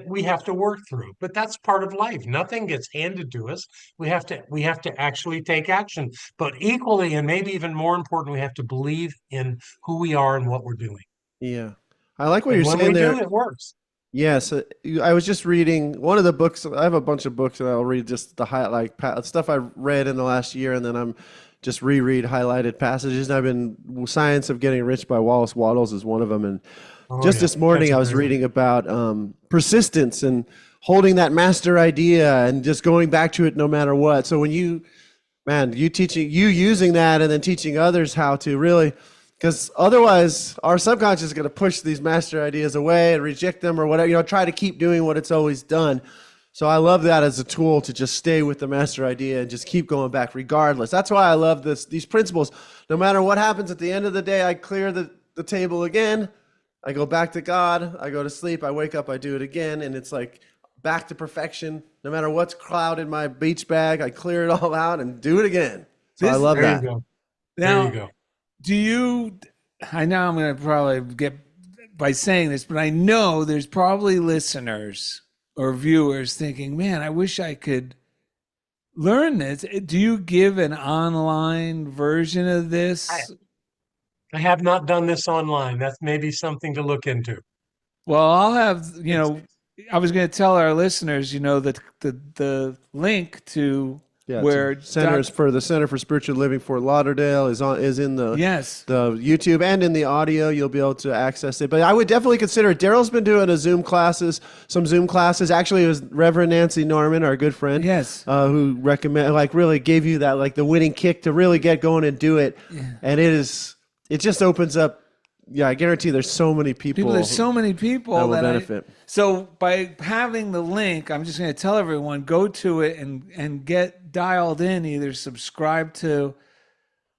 we have to work through, but that's part of life. Nothing gets handed to us. We have to actually take action. But equally, and maybe even more important, we have to believe in who we are and what we're doing. Yeah. I like what And you're when saying we there. do, it works. Yes, I was just reading one of the books. I have a bunch of books, and I'll read just the stuff I read in the last year, and then I'm just reread highlighted passages. And I've been Science of Getting Rich by Wallace Wattles is one of them, and this morning That's I was amazing. reading about persistence and holding that master idea and just going back to it no matter what. So when you using that and then teaching others how to really. Because otherwise, our subconscious is going to push these master ideas away and reject them or whatever, try to keep doing what it's always done. So I love that as a tool to just stay with the master idea and just keep going back regardless. That's why I love these principles. No matter what happens at the end of the day, I clear the table again. I go back to God. I go to sleep. I wake up. I do it again. And it's like back to perfection. No matter what's clouded my beach bag, I clear it all out and do it again. So I love There that. you go. Now, There you go. do you? I know I'm going to probably get by saying this, but I know there's probably listeners or viewers thinking, "Man, I wish I could learn this." Do you give an online version of this? I have not done this online. That's maybe something to look into. Well, I'll have, I was going to tell our listeners, that the link to where the Center for Spiritual Living Fort Lauderdale is in the yes, the YouTube and in the audio. You'll be able to access it. But I would definitely consider it. Darrell's been doing some Zoom classes. Actually, it was Reverend Nancy Norman, our good friend, yes, who really gave you that the winning kick to really get going and do it. Yeah. And it just opens up. Yeah, I guarantee there's so many people. There's so many people that will benefit. So by having the link, I'm just going to tell everyone, go to it and get dialed in, either subscribe to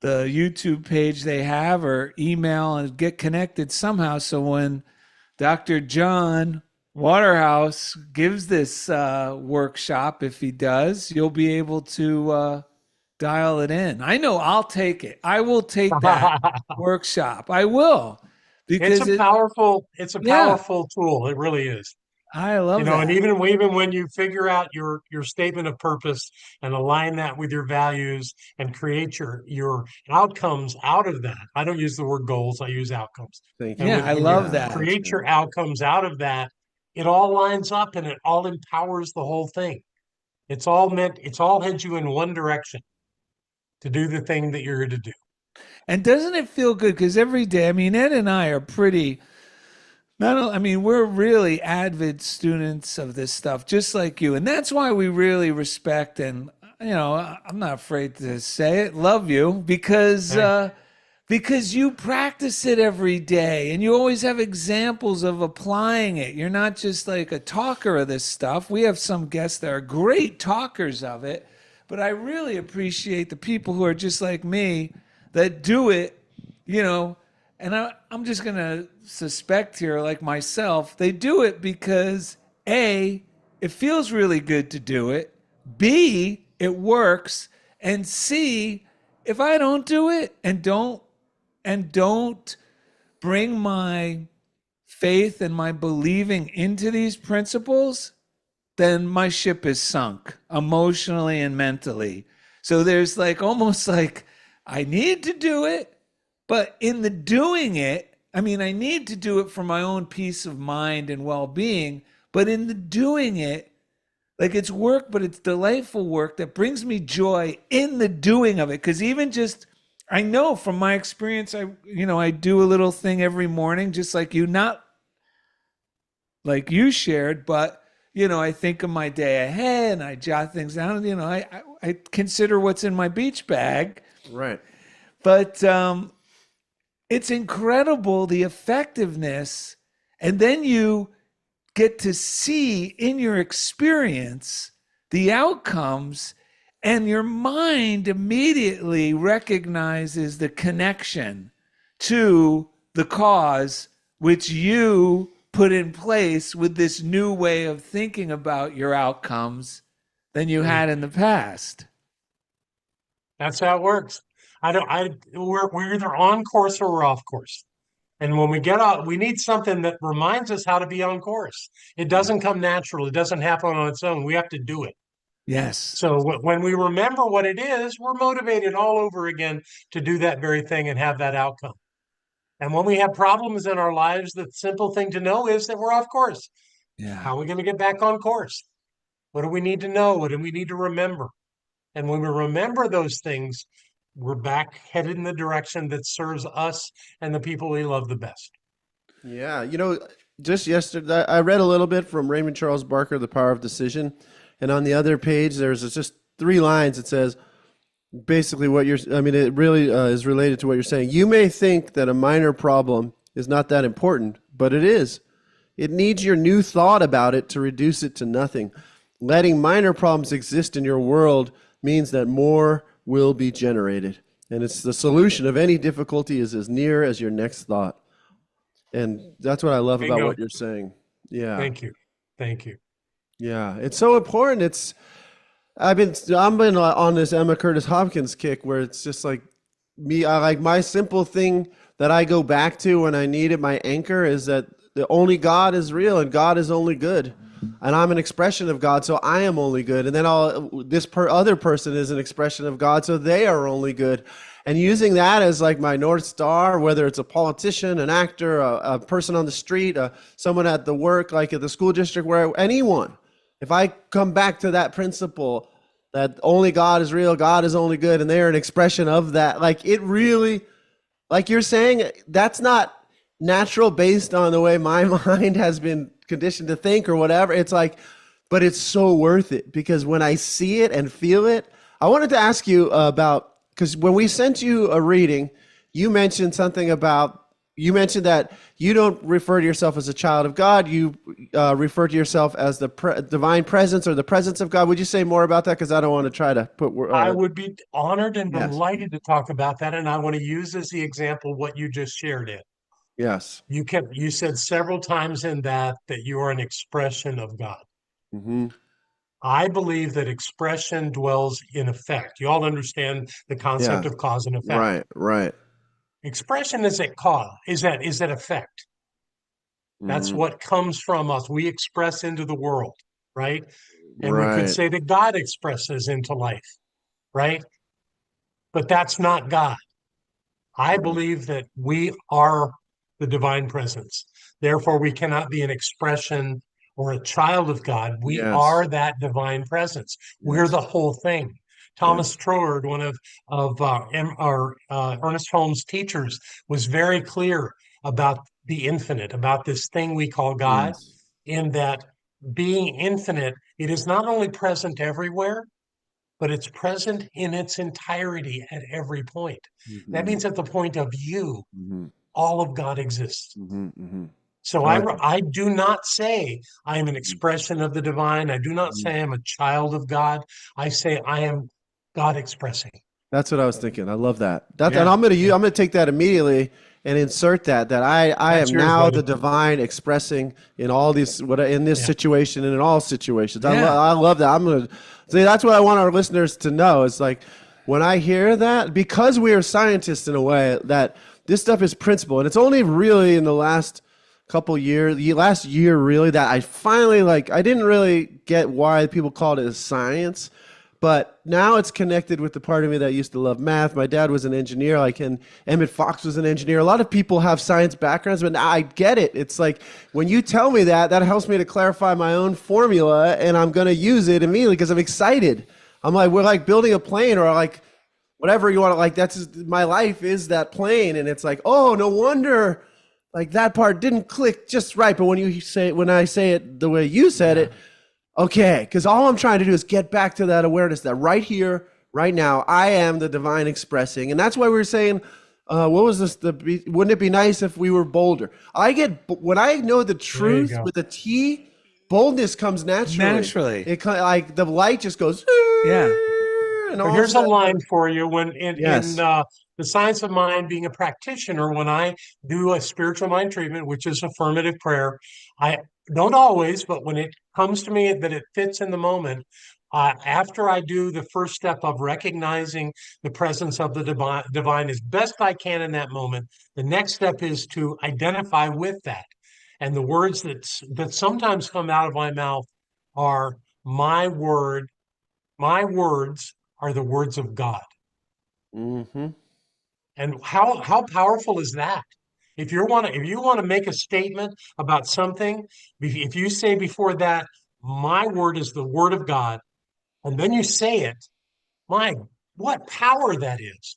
the YouTube page they have or email and get connected somehow. So when Dr. John Waterhouse gives this workshop, if he does, you'll be able to dial it in. I know I'll take it. I will take that workshop. I will. Because It's a powerful tool. It really is. I love And that. even when you figure out your statement of purpose and align that with your values and create your outcomes out of that. I don't use the word goals, I use outcomes. Thank And you. Yeah, I when you love Yeah, that. that's create good. your outcomes out of that, it all lines up and it all empowers the whole thing. It's all heads you in one direction to do the thing that you're here to do. And doesn't it feel good? Because every day, I mean, Ed and I are pretty, not, I mean, we're really avid students of this stuff, just like you. And that's why we really respect and, I'm not afraid to say it, love you Thanks. because you practice it every day and you always have examples of applying it. You're not just like a talker of this stuff. We have some guests that are great talkers of it, but I really appreciate the people who are just like me that do it, you know. And I'm just going to suspect here, like myself, they do it because A, it feels really good to do it. B, it works. And C, if I don't do it and don't bring my faith and my believing into these principles, then my ship is sunk emotionally and mentally. So there's like almost like I need to do it, but in the doing it, I mean, I need to do it for my own peace of mind and well being, but in the doing it, like it's work, but it's delightful work that brings me joy in the doing of it. Because even just, I know from my experience, I do a little thing every morning, just like you, not like you shared, but I think of my day ahead and I jot things down. I consider what's in my beach bag, Right. but it's incredible the effectiveness, and then you get to see in your experience the outcomes, and your mind immediately recognizes the connection to the cause which you put in place with this new way of thinking about your outcomes than you Mm. had in the past. That's how it works. I don't. I we're either on course or we're off course. And when we get out, we need something that reminds us how to be on course. It Yeah. doesn't come natural. It doesn't happen on its own. We have to do it. Yes. So when we remember what it is, we're motivated all over again to do that very thing and have that outcome. And when we have problems in our lives, the simple thing to know is that we're off course. Yeah. How are we going to get back on course? What do we need to know? What do we need to remember? And when we remember those things, we're back headed in the direction that serves us and the people we love the best. Yeah, just yesterday I read a little bit from Raymond Charles Barker, The Power of Decision, and on the other page there's just 3 lines. It says basically what you're. I mean, it really is related to what you're saying. You may think that a minor problem is not that important, but it is. It needs your new thought about it to reduce it to nothing. Letting minor problems exist in your world means that more will be generated, and it's the solution of any difficulty is as near as your next thought. And that's what I love about Bingo. what you're saying. Yeah. Thank you. Thank you. Yeah. It's so important. I'm been on this Emma Curtis Hopkins kick where it's just like I like my simple thing that I go back to when I need it. My anchor is that the only God is real and God is only good. And I'm an expression of God, so I am only good. And then other person is an expression of God, so they are only good. And using that as like my North Star, whether it's a politician, an actor, a person on the street, someone at the work, like at the school district, where anyone, if I come back to that principle that only God is real, God is only good, and they're an expression of that, like it really, like you're saying, that's not natural based on the way my mind has been conditioned to think or whatever. It's like, but it's so worth it because when I see it and feel it, I wanted to ask you about, because when we sent you a reading, you mentioned you mentioned that you don't refer to yourself as a child of God. You refer to yourself as the divine presence or the presence of God. Would you say more about that? Because I don't want to try to put. I would be honored and Yes. delighted to talk about that. And I want to use as the example what you just shared it. Yes. You said several times in that you are an expression of God. Mm-hmm. I believe that expression dwells in effect. You all understand the concept Yeah. of cause and effect. Right. Right. Expression is at cause, is that effect. That's Mhm. what comes from us. We express into the world, right? And we could Right. say that God expresses into life, right? But that's not God. I Mhm. believe that we are the divine presence. Therefore, we cannot be an expression or a child of God. We Yes. are that divine presence. We're Yes. the whole thing. Thomas Yes. Troward, one of our Ernest Holmes teachers, was very clear about the infinite, about this thing we call God, Yes. in that being infinite, it is not only present everywhere, but it's present in its entirety at every point. That Mhm. means at the point of you, Mhm. all of God exists. Mhm. Mhm. So I like that. I do not say I am an Mhm. expression of the divine. I do not Mhm. say I'm a child of God. I say I am God expressing. That's what I was thinking. I love that. And Yeah. Yeah, I'm gonna take that immediately and insert that I that's am yours, now buddy. the divine expressing in all these in this Yeah, situation and in all situations. Yeah. I love that. I'm gonna see that's what I want our listeners to know. It's like when I hear that, because we are scientists in a way, that this stuff is principle, and it's only really in the last couple years, the last year really, that I finally like. I didn't really get why people called it science. But now it's connected with the part of me that used to love math. My dad was an engineer, and Emmett Fox was an engineer. A lot of people have science backgrounds, but now I get it. It's like when you tell me that, that helps me to clarify my own formula, and I'm going to use it immediately because I'm excited. I'm like, we're like building a plane, or like whatever you want to, like, that's my life is that plane. And it's like, oh, no wonder like that part didn't click just right. But when I say it the way you said yeah. it, okay, because all I'm trying to do is get back to that awareness that right here, right now, I am the divine expressing, and that's why we were saying, what was this? Wouldn't it be nice if we were bolder? When I know the There you truth go. with a T, boldness comes naturally. Naturally. Like the light just goes, Yeah. and So all of a here's a sudden, line for you. When in yes, the science of mind, being a practitioner, when I do a spiritual mind treatment, which is affirmative prayer, I don't always, but when it comes to me that it fits in the moment, after I do the first step of recognizing the presence of the divine as best I can in that moment, the next step is to identify with that. And the words that sometimes come out of my mouth are my word my words are the words of God. mm-hmm, And how powerful is that? If you want to make a statement about something, if you say before that, my word is the word of God, and then you say it, my what power that is.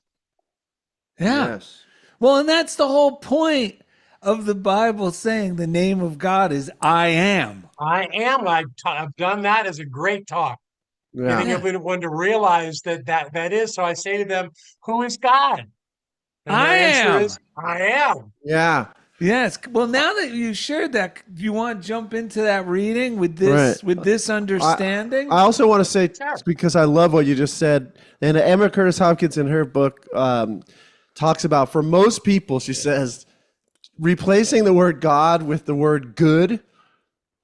Yeah. yes, Well, and that's the whole point of the Bible saying the name of God is I am. I am. I've done that as a great talk, yeah, getting Yeah. everyone to realize that is. So I say to them, "Who is God?" And I their answer am. is, "I am." yeah, Yes. Well, now that you shared that, do you want to jump into that reading right. with this I understanding? I also want to say, Sure. because I love what you just said, and Emma Curtis Hopkins in her book talks about, for most people, she says, replacing the word God with the word good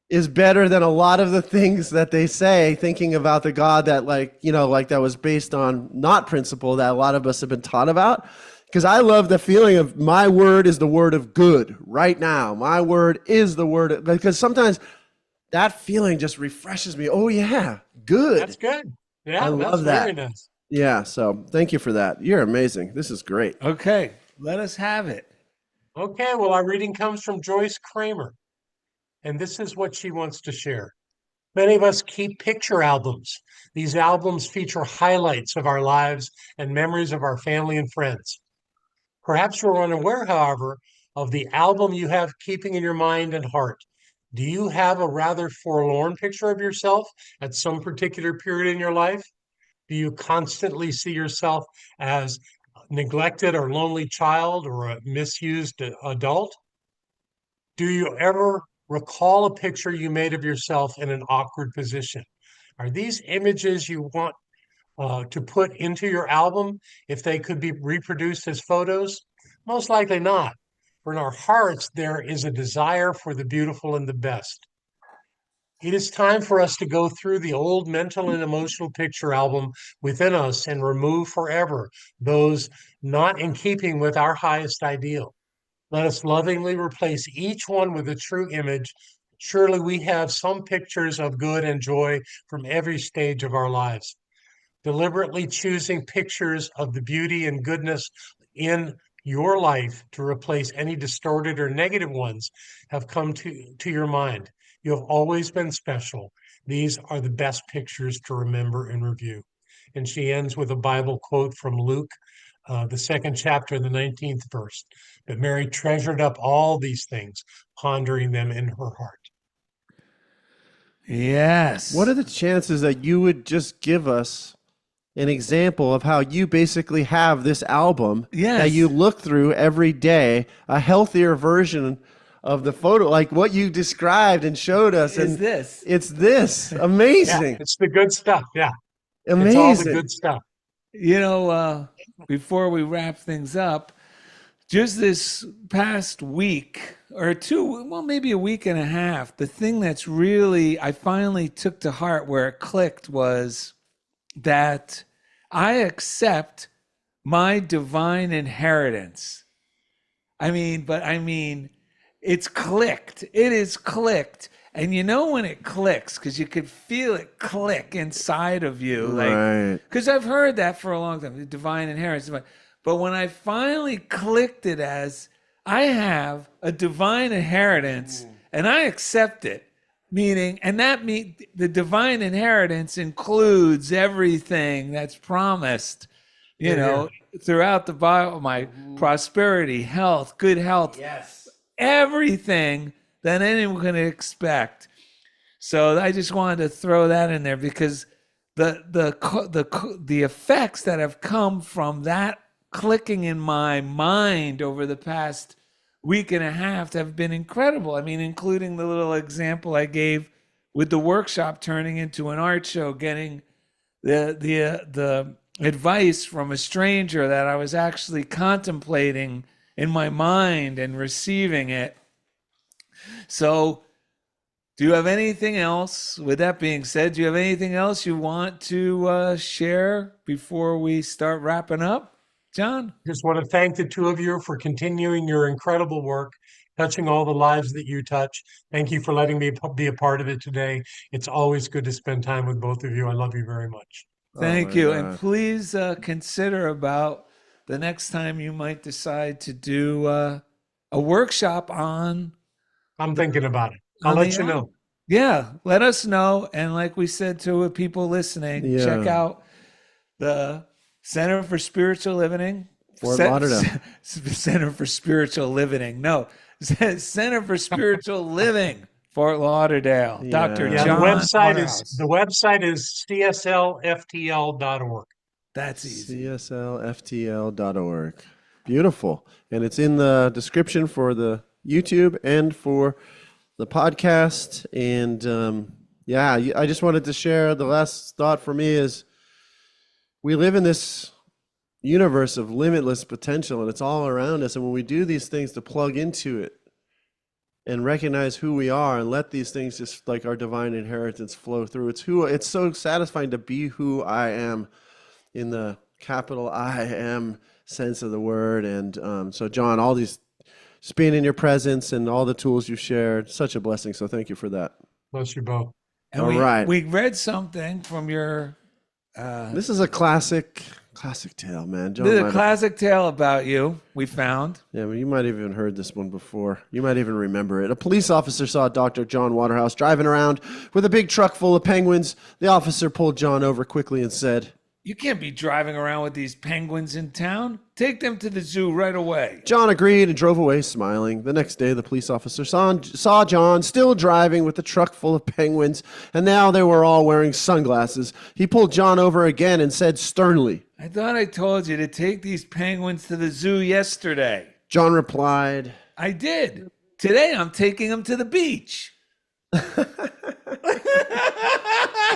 is better than a lot of the things that they say, thinking about the God that, like that was based on not principle that a lot of us have been taught about. Because I love the feeling of my word is the word of good right now. My word is the word, because sometimes that feeling just refreshes me. Oh, yeah, That's good. good. I Yeah, that's love very that. nice. Yeah, so thank you for that. You're amazing. This is great. Okay. Let us have it. Okay, well, our reading comes from Joyce Kramer, and this is what she wants to share. Many of us keep picture albums. These albums feature highlights of our lives and memories of our family and friends. Perhaps you're unaware, however, of the album you have keeping in your mind and heart. Do you have a rather forlorn picture of yourself at some particular period in your life? Do you constantly see yourself as a neglected or lonely child or a misused adult? Do you ever recall a picture you made of yourself in an awkward position? Are these images you want to put into your album if they could be reproduced as photos? Most likely not. For in our hearts, there is a desire for the beautiful and the best. It is time for us to go through the old mental and emotional picture album within us and remove forever those not in keeping with our highest ideal. Let us lovingly replace each one with a true image. Surely we have some pictures of good and joy from every stage of our lives. Deliberately choosing pictures of the beauty and goodness in your life to replace any distorted or negative ones have come to your mind. You have always been special. These are the best pictures to remember and review. And she ends with a Bible quote from Luke, the second chapter, the 19th verse. But Mary treasured up all these things, pondering them in her heart. Yes. What are the chances that you would just give us an example of how you basically have this album Yes. that you look through every day, a healthier version of the photo, like what you described and showed us? Is And this? it's this. Amazing. It's the good stuff. Yeah. Amazing. It's all the good stuff. Before we wrap things up, just this past week or two, well, maybe a week and a half, the thing that's really, I finally took to heart where it clicked was that I accept my divine inheritance. It's clicked. It is clicked. And you know when it clicks, because you could feel it click inside of you. Right. Because I've heard that for a long time, the divine inheritance. But when I finally clicked it as I have a divine inheritance and I accept it, the divine inheritance includes everything that's promised, throughout the Bible, my prosperity, health, good health, everything that anyone can expect. So I just wanted to throw that in there because the effects that have come from that clicking in my mind over the past week and a half have been incredible. Including the little example I gave with the workshop turning into an art show, getting the advice from a stranger that I was actually contemplating in my mind and receiving it. So, do you have anything else? With that being said, do you have anything else you want to share before we start wrapping up, John? Just want to thank the two of you for continuing your incredible work, touching all the lives that you touch. Thank you for letting me be a part of it today. It's always good to spend time with both of you. I love you very much. Thank my you. God. And please consider about the next time you might decide to do a workshop on. I'm thinking about it. I'll let you know. Yeah, let us know. And like we said to people listening, check out the Center for Spiritual Living. Fort Lauderdale. Center for Spiritual Living. No, Center for Spiritual Living, Fort Lauderdale. Yeah. Dr. Yeah, John Waterhouse. The website is cslftl.org. That's easy. cslftl.org. Beautiful. And it's in the description for the YouTube and for the podcast. And I just wanted to share the last thought for me is we live in this universe of limitless potential and it's all around us. And when we do these things to plug into it and recognize who we are and let these things just like our divine inheritance flow through, it's so satisfying to be who I am in the capital I am sense of the word. And so John, all these just being in your presence and all the tools you shared, such a blessing. So thank you for that. Bless you both. And All right. we read something from your This is a classic tale, man. John there's might a classic tale about you we found. Yeah, well, you might have even heard this one before. You might even remember it. A police officer saw Dr. John Waterhouse driving around with a big truck full of penguins. The officer pulled John over quickly and said, You can't be driving around with these penguins in town. Take them to the zoo right away. John agreed and drove away smiling. The next day, the police officer saw John still driving with the truck full of penguins, and now they were all wearing sunglasses. He pulled John over again and said sternly, I thought I told you to take these penguins to the zoo yesterday. John replied, I did. Today I'm taking them to the beach.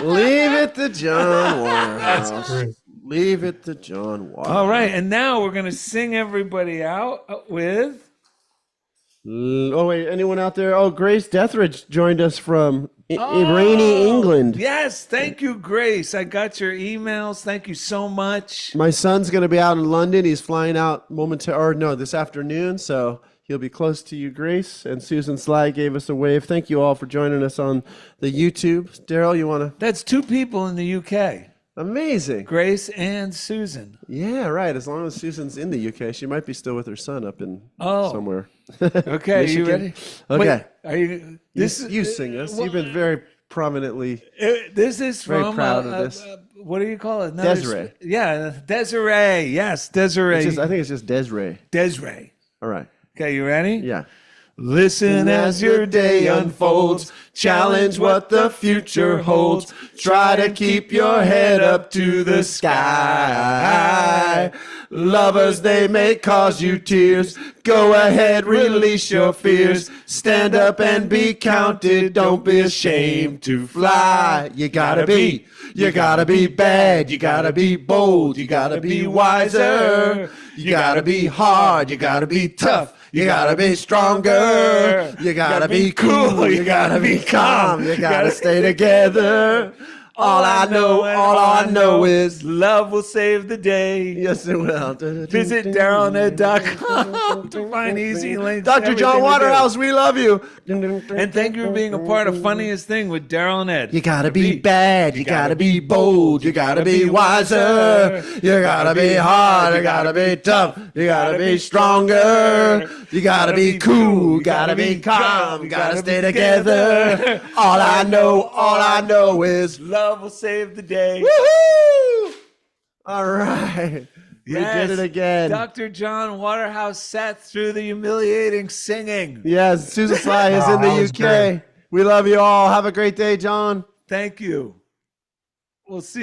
Leave it to John Waterhouse. That's great. Leave it to John Waterhouse. All right, and now we're going to sing everybody out with... Oh, wait, anyone out there? Oh, Grace Deathridge joined us from rainy England. Yes, thank you, Grace. I got your emails. Thank you so much. My son's going to be out in London. He's flying out this afternoon, so He'll be close to you, Grace. And Susan Sly gave us a wave. Thank you all for joining us on the YouTube. Darrell, you want to? That's 2 people in the UK. Amazing. Grace and Susan. Yeah, right. As long as Susan's in the UK, she might be still with her son up in somewhere. Okay, you ready? Okay. Wait, are you? You sing us. You've been very prominently. This is Very from proud of this. what do you call it? Desiree. Desiree. Yes, Desiree. I think it's just Desiree. Desiree. All right. Okay, you ready? Yeah. Listen as your day unfolds. Challenge what the future holds. Try to keep your head up to the sky. Lovers, they may cause you tears. Go ahead, release your fears. Stand up and be counted. Don't be ashamed to fly. You gotta be bad. You gotta be bold. You gotta be wiser. You gotta be hard. You gotta be tough. You gotta be stronger. You gotta be cool. You gotta be calm. You gotta stay together. All I know is love will save the day. Yes, it will. Visit DarrellandEd.com to find easy links. Dr. John Waterhouse, we love you. And thank you for being a part of Funniest Thing with Darrell and Ed. You gotta be bad, you gotta be bold, you gotta be wiser, you gotta be hard, you gotta be tough, you gotta be stronger, you gotta be cool, you gotta be calm, you gotta stay together. All I know is love will save the day. woohoo! All right. We Yes, did it again. Dr. John Waterhouse sat through the humiliating singing. Yes, Susan Sly is in that the was UK. great. We love you all. Have a great day, John. Thank you. We'll see you.